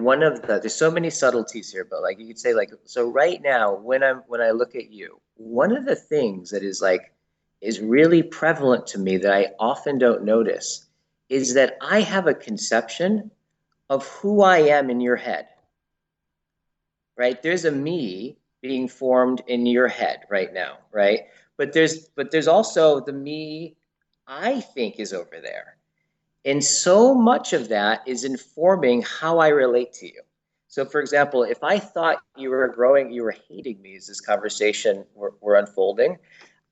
there's so many subtleties here, but like you could say like, so right now when I look at you, one of the things that is really prevalent to me that I often don't notice is that I have a conception of who I am in your head, right? There's a me being formed in your head right now, right? But there's also the me I think is over there. And so much of that is informing how I relate to you. So, for example, if I thought you were hating me as this conversation were unfolding,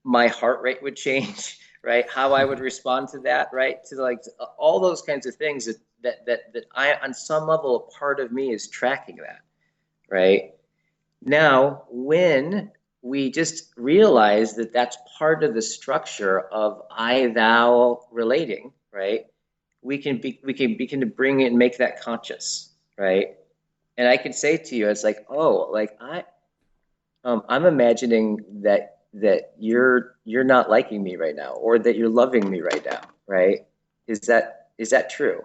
my heart rate would change, right? How I would respond to that, right? To like all those kinds of things that I, on some level, a part of me is tracking that, right? Now, when we just realize that that's part of the structure of I thou relating, right? We can begin to bring it and make that conscious, right? And I can say to you, it's like, oh, like I'm imagining that you're not liking me right now, or that you're loving me right now, right? Is that true?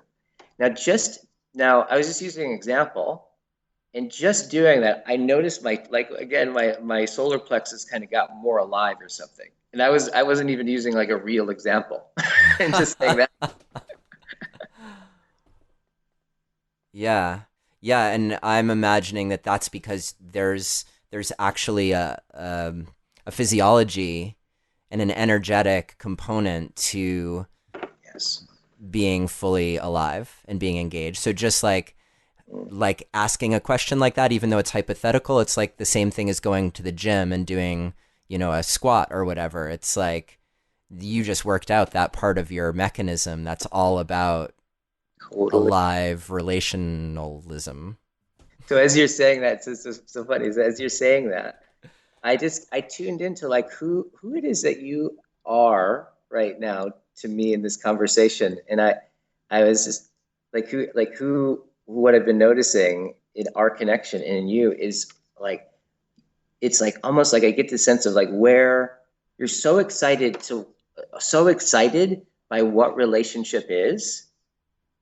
Now I was just using an example, and just doing that, I noticed my solar plexus kind of got more alive or something. And I wasn't even using like a real example, and just saying that. Yeah. Yeah, and I'm imagining that that's because there's actually a physiology and an energetic component to Yes. being fully alive and being engaged. So just like asking a question like that, even though it's hypothetical, it's like the same thing as going to the gym and doing, a squat or whatever. It's like you just worked out that part of your mechanism that's all about Totally. alive relationalism. So as you're saying that, it's so funny. So as you're saying that, I tuned into like who it is that you are right now to me in this conversation, and I was just who what I've been noticing in our connection and in you is like, it's like almost like I get the sense of like where you're so excited by what relationship is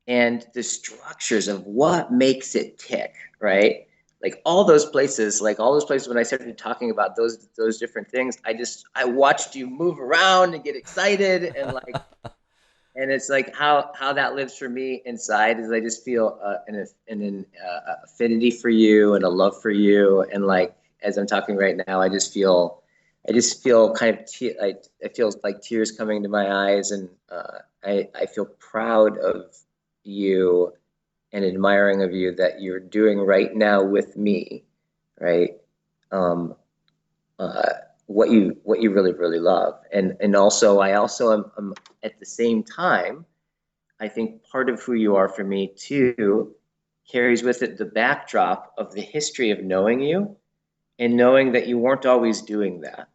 and the structures of what makes it tick, right? Like all those places when I started talking about those different things, I watched you move around and get excited, and it's like how that lives for me inside is I just feel an affinity for you and a love for you, and like as I'm talking right now, I just feel kind of I feel like tears coming to my eyes, and I feel proud of you and admiring of you that you're doing right now with me, right? Um, what you really really love, and also I also am at the same time, I think part of who you are for me too carries with it the backdrop of the history of knowing you and knowing that you weren't always doing that.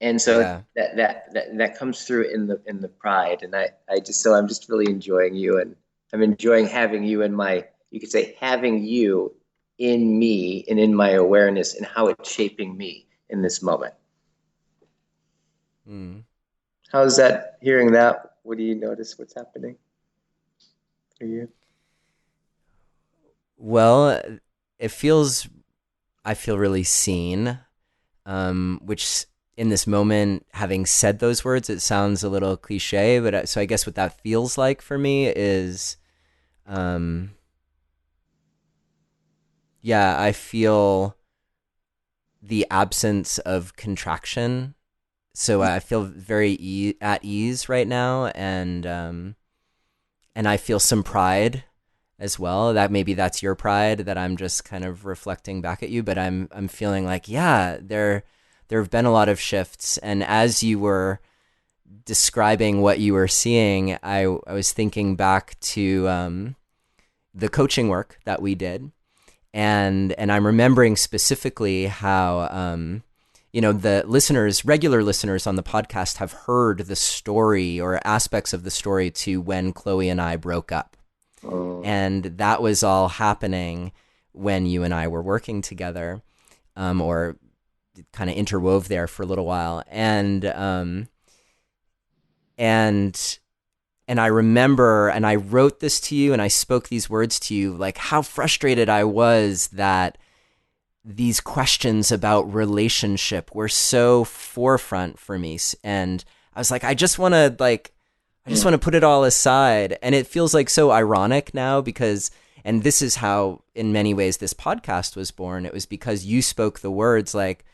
And so Yeah. that comes through in the pride. And I just, so I'm just really enjoying you, and I'm enjoying having you in my, you could say having you in me and in my awareness and how it's shaping me in this moment. Mm. How's that, hearing that? What do you notice? What's happening for you? Well, it feels, I feel really seen, which in this moment, having said those words, it sounds a little cliche, but so I guess what that feels like for me is, um, yeah, I feel the absence of contraction. So I feel very at ease right now, and I feel some pride as well. That maybe that's your pride that I'm just kind of reflecting back at you, but I'm feeling like, yeah, there have been a lot of shifts, and as you were describing what you were seeing, I was thinking back to the coaching work that we did, and I'm remembering specifically how the listeners, regular listeners on the podcast, have heard the story or aspects of the story to when Chloe and I broke up. Oh, And that was all happening when you and I were working together, or kind of interwove there for a little while. And I remember, and I wrote this to you and I spoke these words to you, like how frustrated I was that these questions about relationship were so forefront for me. And I was like, I just want to put it all aside. And it feels like so ironic now because, and this is how in many ways this podcast was born. It was because you spoke the words like,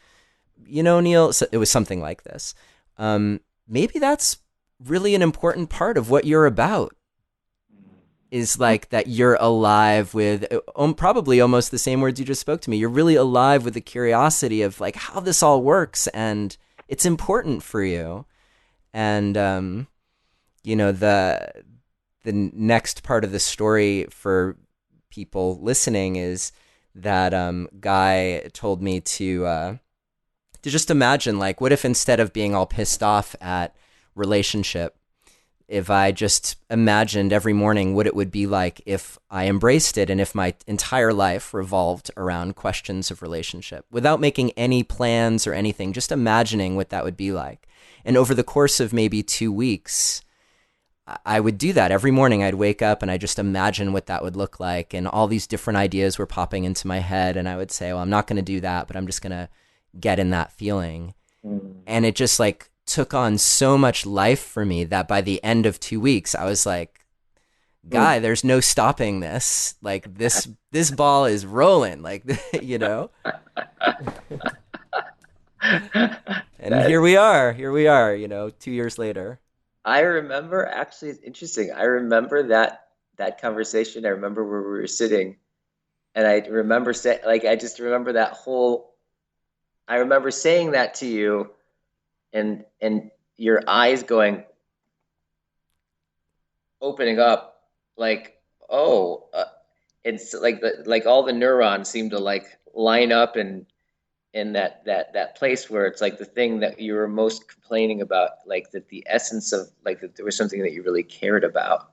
Neil, so it was something like this. Maybe that's really an important part of what you're about, is like that you're alive with probably almost the same words you just spoke to me. You're really alive with the curiosity of like how this all works, and it's important for you. And the next part of the story for people listening is that Guy told me to just imagine, like, what if instead of being all pissed off at relationship, if I just imagined every morning what it would be like if I embraced it, and if my entire life revolved around questions of relationship without making any plans or anything, just imagining what that would be like. And over the course of maybe 2 weeks, I would do that. Every morning I'd wake up and I just imagine what that would look like. And all these different ideas were popping into my head. And I would say, well, I'm not going to do that, but I'm just going to get in that feeling. And it just like took on so much life for me that by the end of 2 weeks, I was like, Guy, there's no stopping this. Like this ball is rolling, like, and that, here we are, 2 years later. I remember, actually, it's interesting. I remember that conversation. I remember where we were sitting, and I remember saying, like, I just remember that whole. I remember saying that to you, and your eyes going, opening up, like, oh, it's like all the neurons seem to like line up, and in that place where it's like the thing that you were most complaining about, like that the essence of like that there was something that you really cared about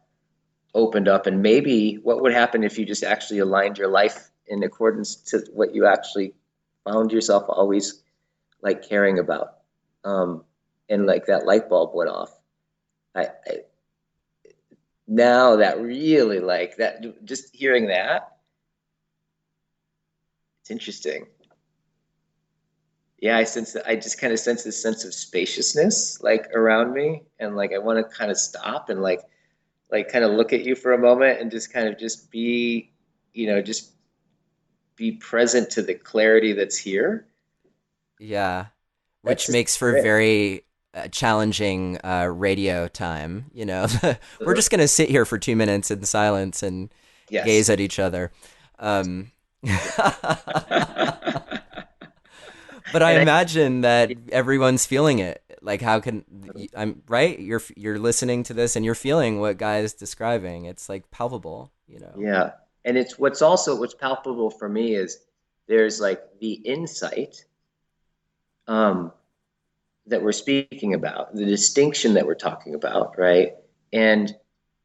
opened up. And maybe what would happen if you just actually aligned your life in accordance to what you actually found yourself always like caring about, and like that light bulb went off. I now that really, like that, just hearing that, it's interesting. Yeah, I just kind of sense this sense of spaciousness like around me, and like I want to kind of stop and like kind of look at you for a moment and just kind of just be, just be present to the clarity that's here. Yeah, That's which just makes for it. very challenging radio time. We're just gonna sit here for 2 minutes in silence and gaze Yes. at each other. Um, Yeah. But I And imagine that everyone's feeling it. Like, how can I'm right? You're listening to this and you're feeling what Guy is describing. It's like palpable, you know. yeah. And it's what's palpable for me is there's like the insight um, that we're speaking about, the distinction that we're talking about, right? And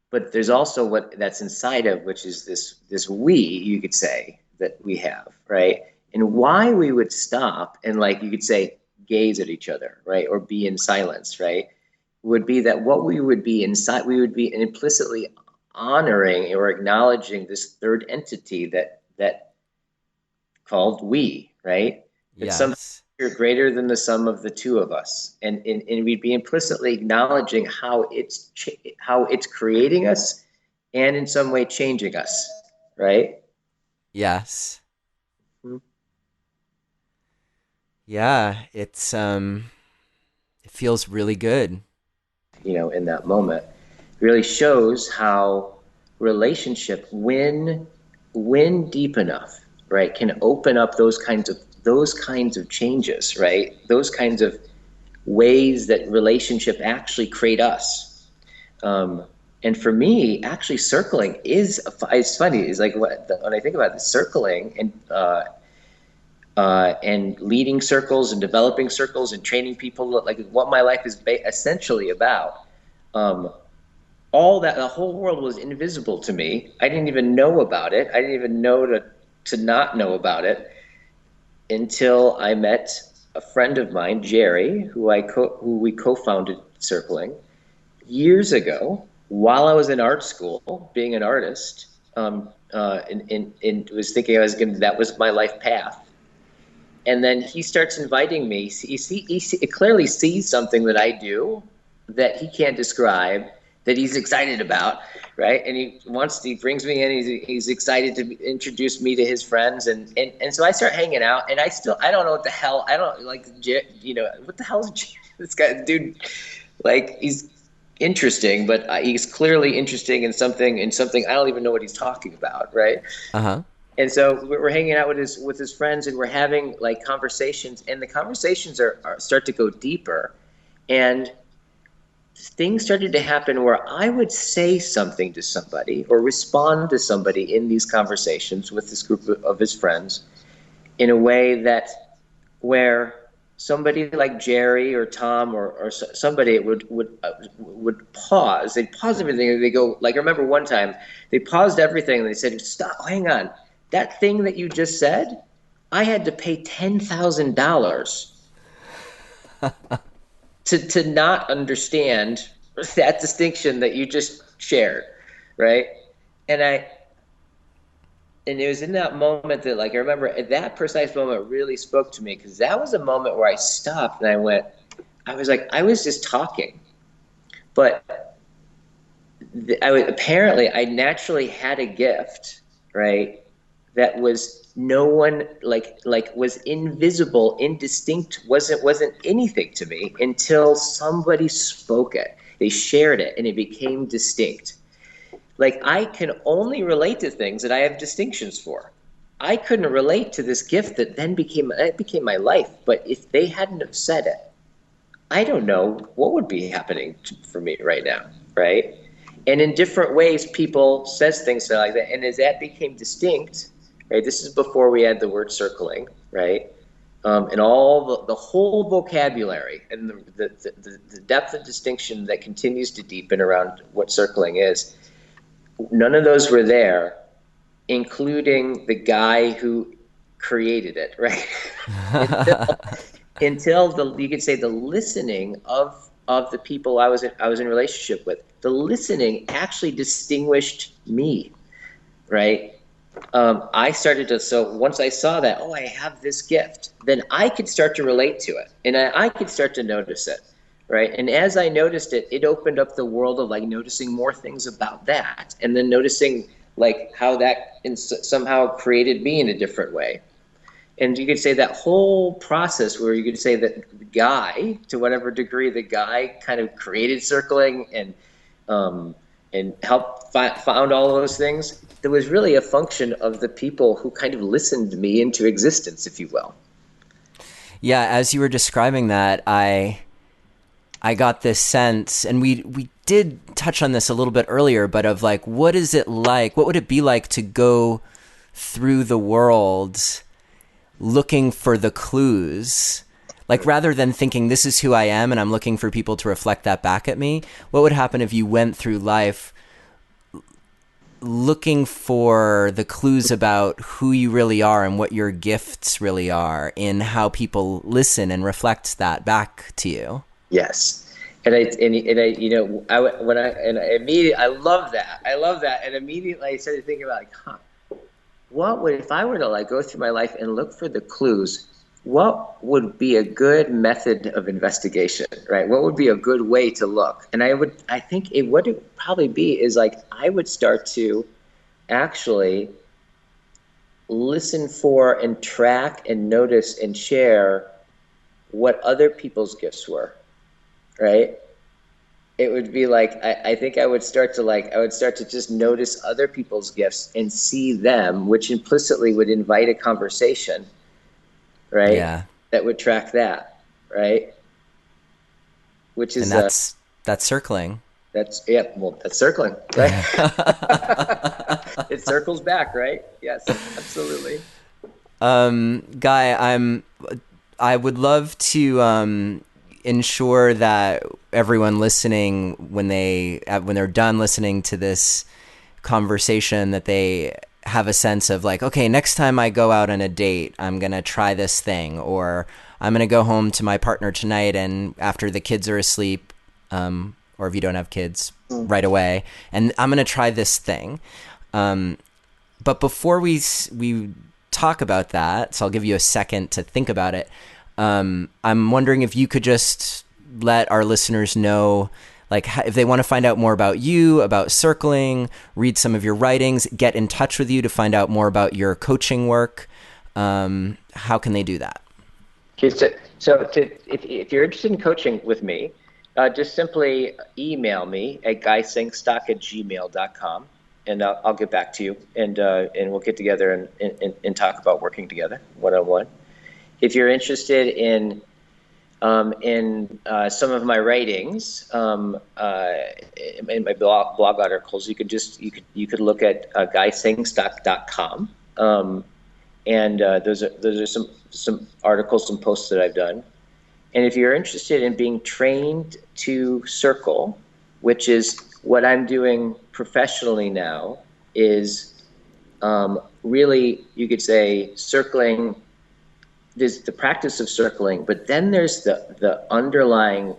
but there's also what that's inside of, which is this we, you could say, that we have, right? And why we would stop and, like, you could say, gaze at each other, right? Or be in silence, right? Would be that what we would be inside, we would be implicitly honoring or acknowledging this third entity that called we, right? That some Yes. greater than the sum of the two of us, and we'd be implicitly acknowledging how it's creating us, and in some way changing us, right? Yes. Mm-hmm. Yeah, it feels really good. In that moment, really shows how relationship, when deep enough, right, can open up those kinds of changes, right? Those kinds of ways that relationship actually create us. And for me, actually, circling it's funny. It's like when I think about this, circling and leading circles and developing circles and training people, like what my life is essentially about. Um, all that, the whole world was invisible to me. I didn't even know about it. I didn't even know to not know about it until I met a friend of mine, Jerry, who we co-founded Circling years ago while I was in art school, being an artist, and was thinking that was my life path. And then he starts inviting me. He clearly sees something that I do that he can't describe, that he's excited about, right? And he brings me in. He's excited to introduce me to his friends, and so I start hanging out. And I don't know what the hell, I don't like, what the hell is this guy, dude? Like, he's interesting, but he's clearly interesting in something I don't even know what he's talking about, right? Uh-huh. And so we're hanging out with his friends, and we're having like conversations, and the conversations start to go deeper, and things started to happen where I would say something to somebody or respond to somebody in these conversations with this group of his friends in a way where somebody like Jerry or Tom or somebody would pause. They'd pause everything, and they go, like, I remember one time they paused everything and they said, "Stop, hang on. That thing that you just said, I had to pay $10,000 to not understand that distinction that you just shared," right? And it was in that moment that, like, I remember that precise moment really spoke to me, because that was a moment where I stopped and I was like, I was just talking, but apparently I naturally had a gift, right? That was no one, like was invisible, indistinct, wasn't anything to me until somebody spoke it. They shared it, and it became distinct. Like, I can only relate to things that I have distinctions for. I couldn't relate to this gift that then became my life. But if they hadn't have said it, I don't know what would be happening for me right now, right? And in different ways, people says things like that. And as that became distinct, right? This is before we had the word circling, right? And all the whole vocabulary and the depth of distinction that continues to deepen around what circling is. None of those were there, including the guy who created it, right? until you could say the listening of the people I was in relationship with. The listening actually distinguished me, right? I started to, so once I saw that, oh, I have this gift, then I could start to relate to it, and I could start to notice it, right? And as I noticed it, it opened up the world of, like, noticing more things about that, and then noticing, like, how that somehow created me in a different way. And you could say that whole process where you could say that the Guy, to whatever degree the Guy kind of created circling and helped found all of those things, there was really a function of the people who kind of listened me into existence, if you will. Yeah, as you were describing that, I got this sense, and we did touch on this a little bit earlier, but of like, what is it like? What would it be like to go through the world looking for the clues? Like, rather than thinking this is who I am and I'm looking for people to reflect that back at me, what would happen if you went through life looking for the clues about who you really are and what your gifts really are in how people listen and reflect that back to you? Yes. I love that. I love that. And immediately I started thinking about what would, if I were to like go through my life and look for the clues, what would be a good method of investigation, right? What would be a good way to look? And I think what it would probably be is like, I would start to actually listen for and track and notice and share what other people's gifts were, right? It would be like, I think I would start to just notice other people's gifts and see them, which implicitly would invite a conversation, right? Yeah. That would track that, right? Which is, And that's circling. that's circling, right? It circles back, right? Yes, absolutely. Guy, I would love to ensure that everyone listening, when they're done listening to this conversation, that they have a sense of like, okay, next time I go out on a date, I'm gonna try this thing, or I'm gonna go home to my partner tonight, and after the kids are asleep, or if you don't have kids, right away, and I'm gonna try this thing. But before we talk about that, so I'll give you a second to think about it. I'm wondering if you could just let our listeners know, like, if they want to find out more about you, about circling, read some of your writings, get in touch with you to find out more about your coaching work, how can they do that? Okay, if you're interested in coaching with me, just simply email me at guysengstock@gmail.com, and I'll get back to you, and we'll get together and talk about working together one-on-one. If you're interested in some of my writings, in my blog articles, you could look at guysengstock.com, and those are some articles, some posts that I've done. And if you're interested in being trained to circle, which is what I'm doing professionally now, is really, you could say, circling. There's the practice of circling, but then there's the underlying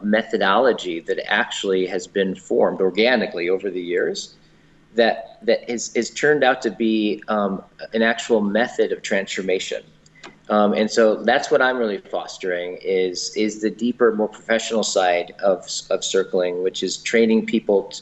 methodology that actually has been formed organically over the years that is turned out to be an actual method of transformation. And so that's what I'm really fostering is the deeper, more professional side of circling, which is training people,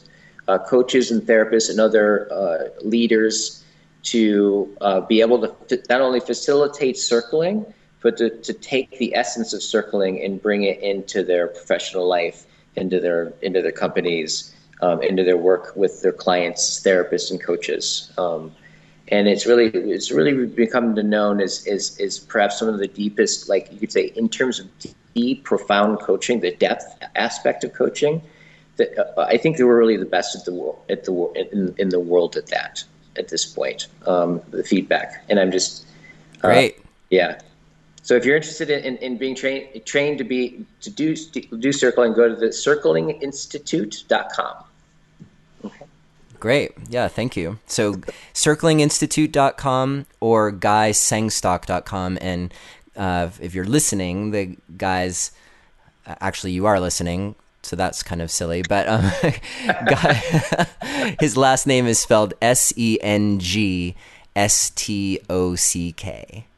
coaches and therapists and other leaders to be able to not only facilitate circling, but to take the essence of circling and bring it into their professional life, into their companies, into their work with their clients, therapists, and coaches. And it's really become known as perhaps some of the deepest, like you could say, in terms of deep, profound coaching, the depth aspect of coaching. That I think they were really the best in the world at that. At this point, the feedback, and I'm just great. Yeah. So if you're interested in being trained to do circling, go to the circlinginstitute.com. Okay. Great. Yeah, thank you. So circlinginstitute.com or guysengstock.com, and if you're listening, the guys, actually you are listening, so that's kind of silly, but Guy, his last name is spelled Sengstock.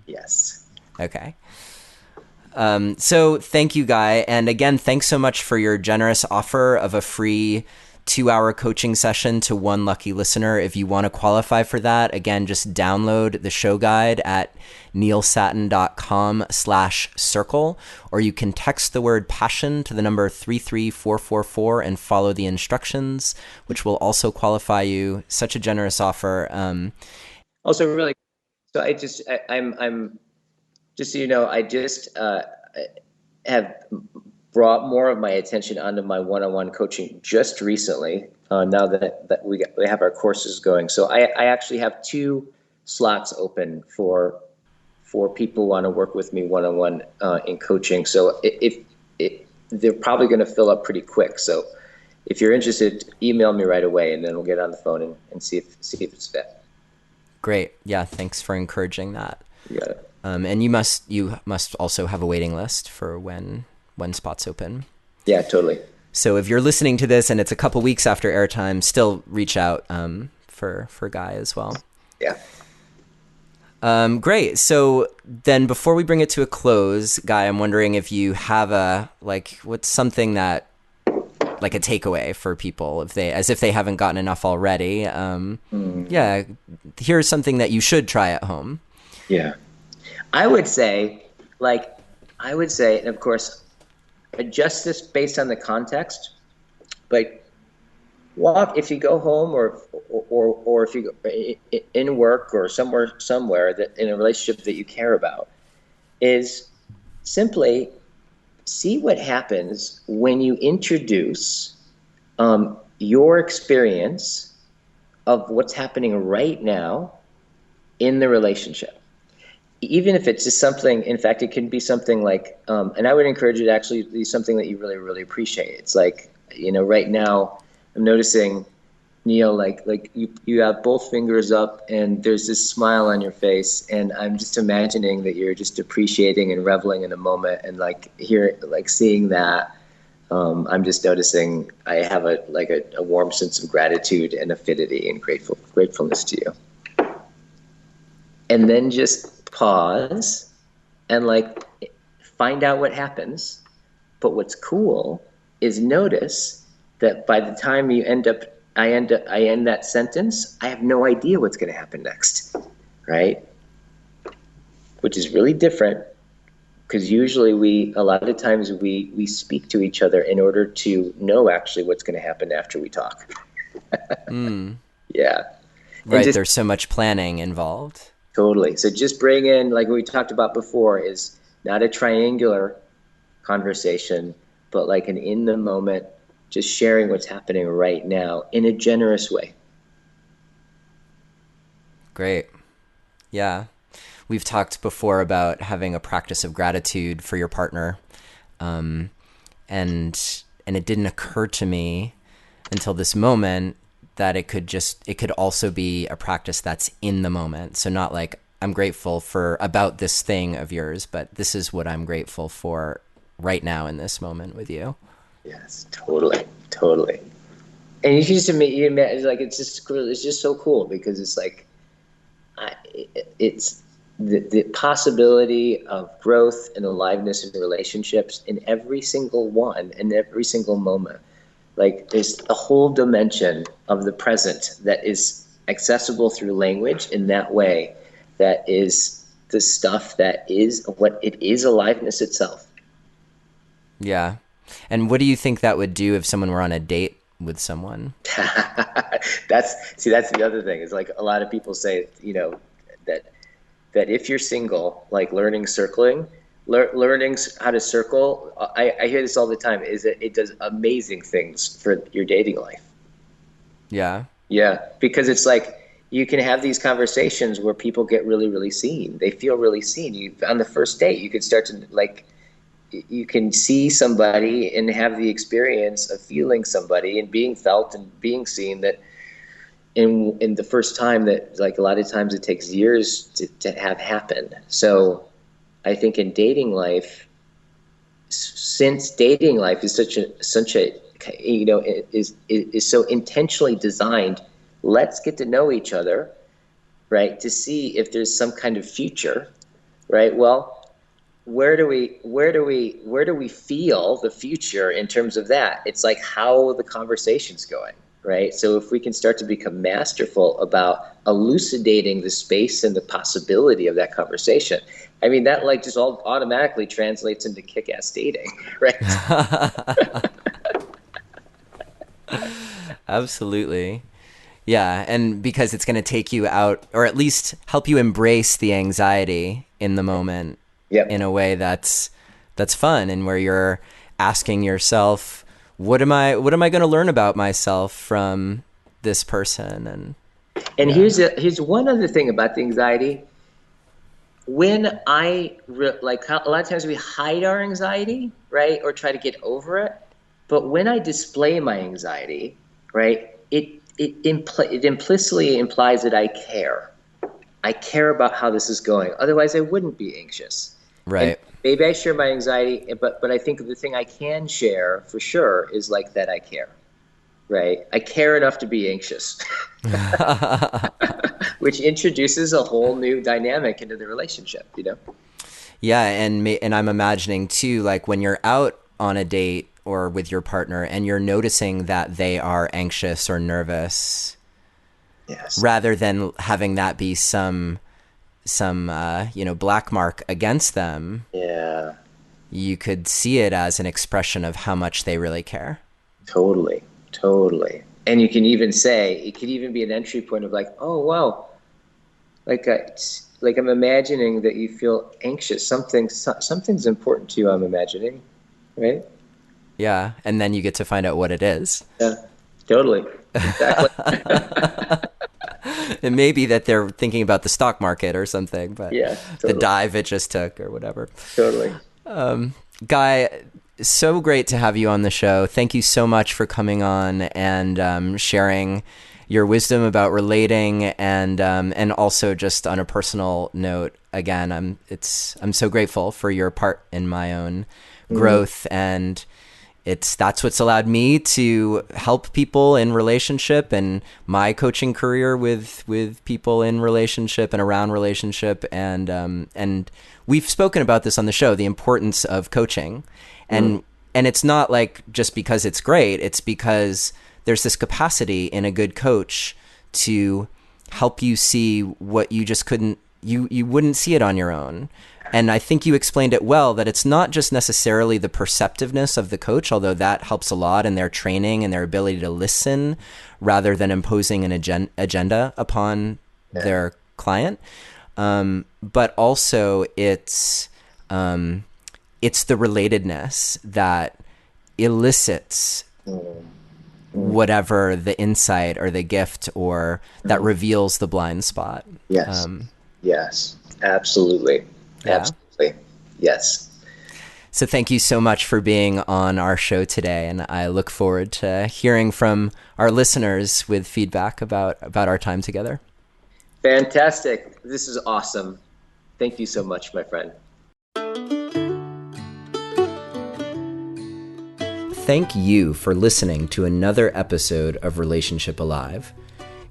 Yes. Okay. So thank you, Guy. And again, thanks so much for your generous offer of a free 2-hour coaching session to one lucky listener. If you want to qualify for that, again, just download the show guide at neilsattin.com/circle, or you can text the word passion to the number 33444 and follow the instructions, which will also qualify you. Such a generous offer. Also, really, so I'm just so you know, I just have brought more of my attention onto my one-on-one coaching just recently. Now that we have our courses going, so I actually have 2 slots open for people who want to work with me one-on-one in coaching. So if they're probably going to fill up pretty quick. So if you're interested, email me right away, and then we'll get on the phone and see if it's fit. Great. Yeah. Thanks for encouraging that. You got it. And you must also have a waiting list for when spots open. Yeah, totally. So if you're listening to this and it's a couple weeks after airtime, still reach out for Guy as well. Yeah. Great. So then before we bring it to a close, Guy, I'm wondering if you have what's something that, like a takeaway for people as if they haven't gotten enough already. Yeah. Here's something that you should try at home. Yeah. I would say, and of course, adjust this based on the context, but if you go home or if you go in work or somewhere that in a relationship that you care about, is simply see what happens when you introduce your experience of what's happening right now in the relationship. Even if it's just something, in fact, it can be something like, and I would encourage you to actually be something that you really, really appreciate. It's like, right now I'm noticing, Neil, like you have both fingers up and there's this smile on your face, and I'm just imagining that you're just appreciating and reveling in a moment, and seeing that, I'm just noticing I have a warm sense of gratitude and affinity and gratefulness to you. And then just pause and find out what happens. But what's cool is notice that by the time I end that sentence, I have no idea what's going to happen next, right? Which is really different, because usually a lot of times we speak to each other in order to know actually what's going to happen after we talk. Yeah. Right. There's so much planning involved. Totally. So just bring in, like we talked about before, is not a triangular conversation, but like an in the moment, just sharing what's happening right now in a generous way. Great. Yeah. We've talked before about having a practice of gratitude for your partner. And it didn't occur to me until this moment that it could also be a practice that's in the moment. So not like, I'm grateful about this thing of yours, but this is what I'm grateful for right now in this moment with you. Yes, totally. And you just imagine, it's just so cool, because it's like, it's the possibility of growth and aliveness in relationships in every single one and every single moment. Like, there's a whole dimension of the present that is accessible through language in that way. That is the stuff that is what it is, aliveness itself. Yeah. And what do you think that would do if someone were on a date with someone? That's the other thing. Is like a lot of people say, that if you're single, like learning how to circle, I hear this all the time, is that it does amazing things for your dating life. Yeah. Yeah. Because it's like, you can have these conversations where people get really, really seen. They feel really seen. On the first date, you could start to you can see somebody and have the experience of feeling somebody and being felt and being seen, that in the first time, that like a lot of times it takes years to have happen. So I think in dating life, since dating life is such a is so intentionally designed, let's get to know each other, right? To see if there's some kind of future, right? Well, where do we feel the future in terms of that? It's like how the conversation's going, right? So if we can start to become masterful about elucidating the space and the possibility of that conversation, I mean, that like just all automatically translates into kick-ass dating, right? Absolutely. Yeah, and because it's going to take you out, or at least help you embrace the anxiety in the moment, in a way that's fun, and where you're asking yourself, what am I going to learn about myself from this person? And here's one other thing about the anxiety. When a lot of times we hide our anxiety, right, or try to get over it. But when I display my anxiety, right, it implicitly implies that I care. I care about how this is going. Otherwise, I wouldn't be anxious. Right. And maybe I share my anxiety, but I think the thing I can share for sure is like that I care. Right. I care enough to be anxious, which introduces a whole new dynamic into the relationship, you know? Yeah. And I'm imagining too, like when you're out on a date or with your partner and you're noticing that they are anxious or nervous, yes, rather than having that be some black mark against them. Yeah. You could see it as an expression of how much they really care. Totally. And you can even say, it could even be an entry point of like, oh, wow, like I'm imagining that you feel anxious. Something's important to you, I'm imagining, right? Yeah, and then you get to find out what it is. Yeah, totally. Exactly. It may be that they're thinking about the stock market or something, but yeah, totally. The dive it just took or whatever. Totally. Guy, so great to have you on the show. Thank you so much for coming on and sharing your wisdom about relating, and also just on a personal note. Again, I'm so grateful for your part in my own growth, and that's what's allowed me to help people in relationship, and my coaching career with people in relationship and around relationship, and we've spoken about this on the show, the importance of coaching. And it's not like just because it's great, it's because there's this capacity in a good coach to help you see what you just you wouldn't see it on your own. And I think you explained it well, that it's not just necessarily the perceptiveness of the coach, although that helps a lot in their training and their ability to listen rather than imposing an agenda upon their client. But also it's the relatedness that elicits whatever the insight or the gift or that reveals the blind spot. Yes. Yes, absolutely. Yeah. Absolutely. Yes. So thank you so much for being on our show today. And I look forward to hearing from our listeners with feedback about our time together. Fantastic. This is awesome. Thank you so much, my friend. Thank you for listening to another episode of Relationship Alive.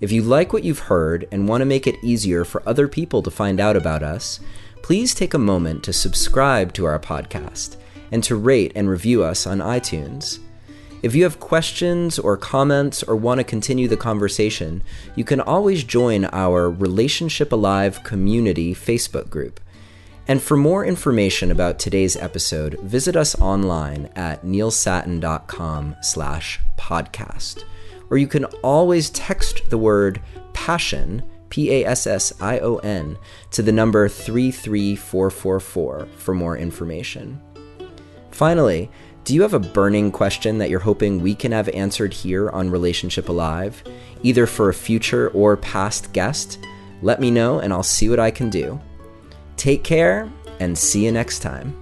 If you like what you've heard and want to make it easier for other people to find out about us, please take a moment to subscribe to our podcast and to rate and review us on iTunes. If you have questions or comments or want to continue the conversation, you can always join our Relationship Alive community Facebook group. And for more information about today's episode, visit us online at neilsattin.com/podcast. Or you can always text the word passion, PASSION, to the number 33444 for more information. Finally, do you have a burning question that you're hoping we can have answered here on Relationship Alive, either for a future or past guest? Let me know and I'll see what I can do. Take care and see you next time.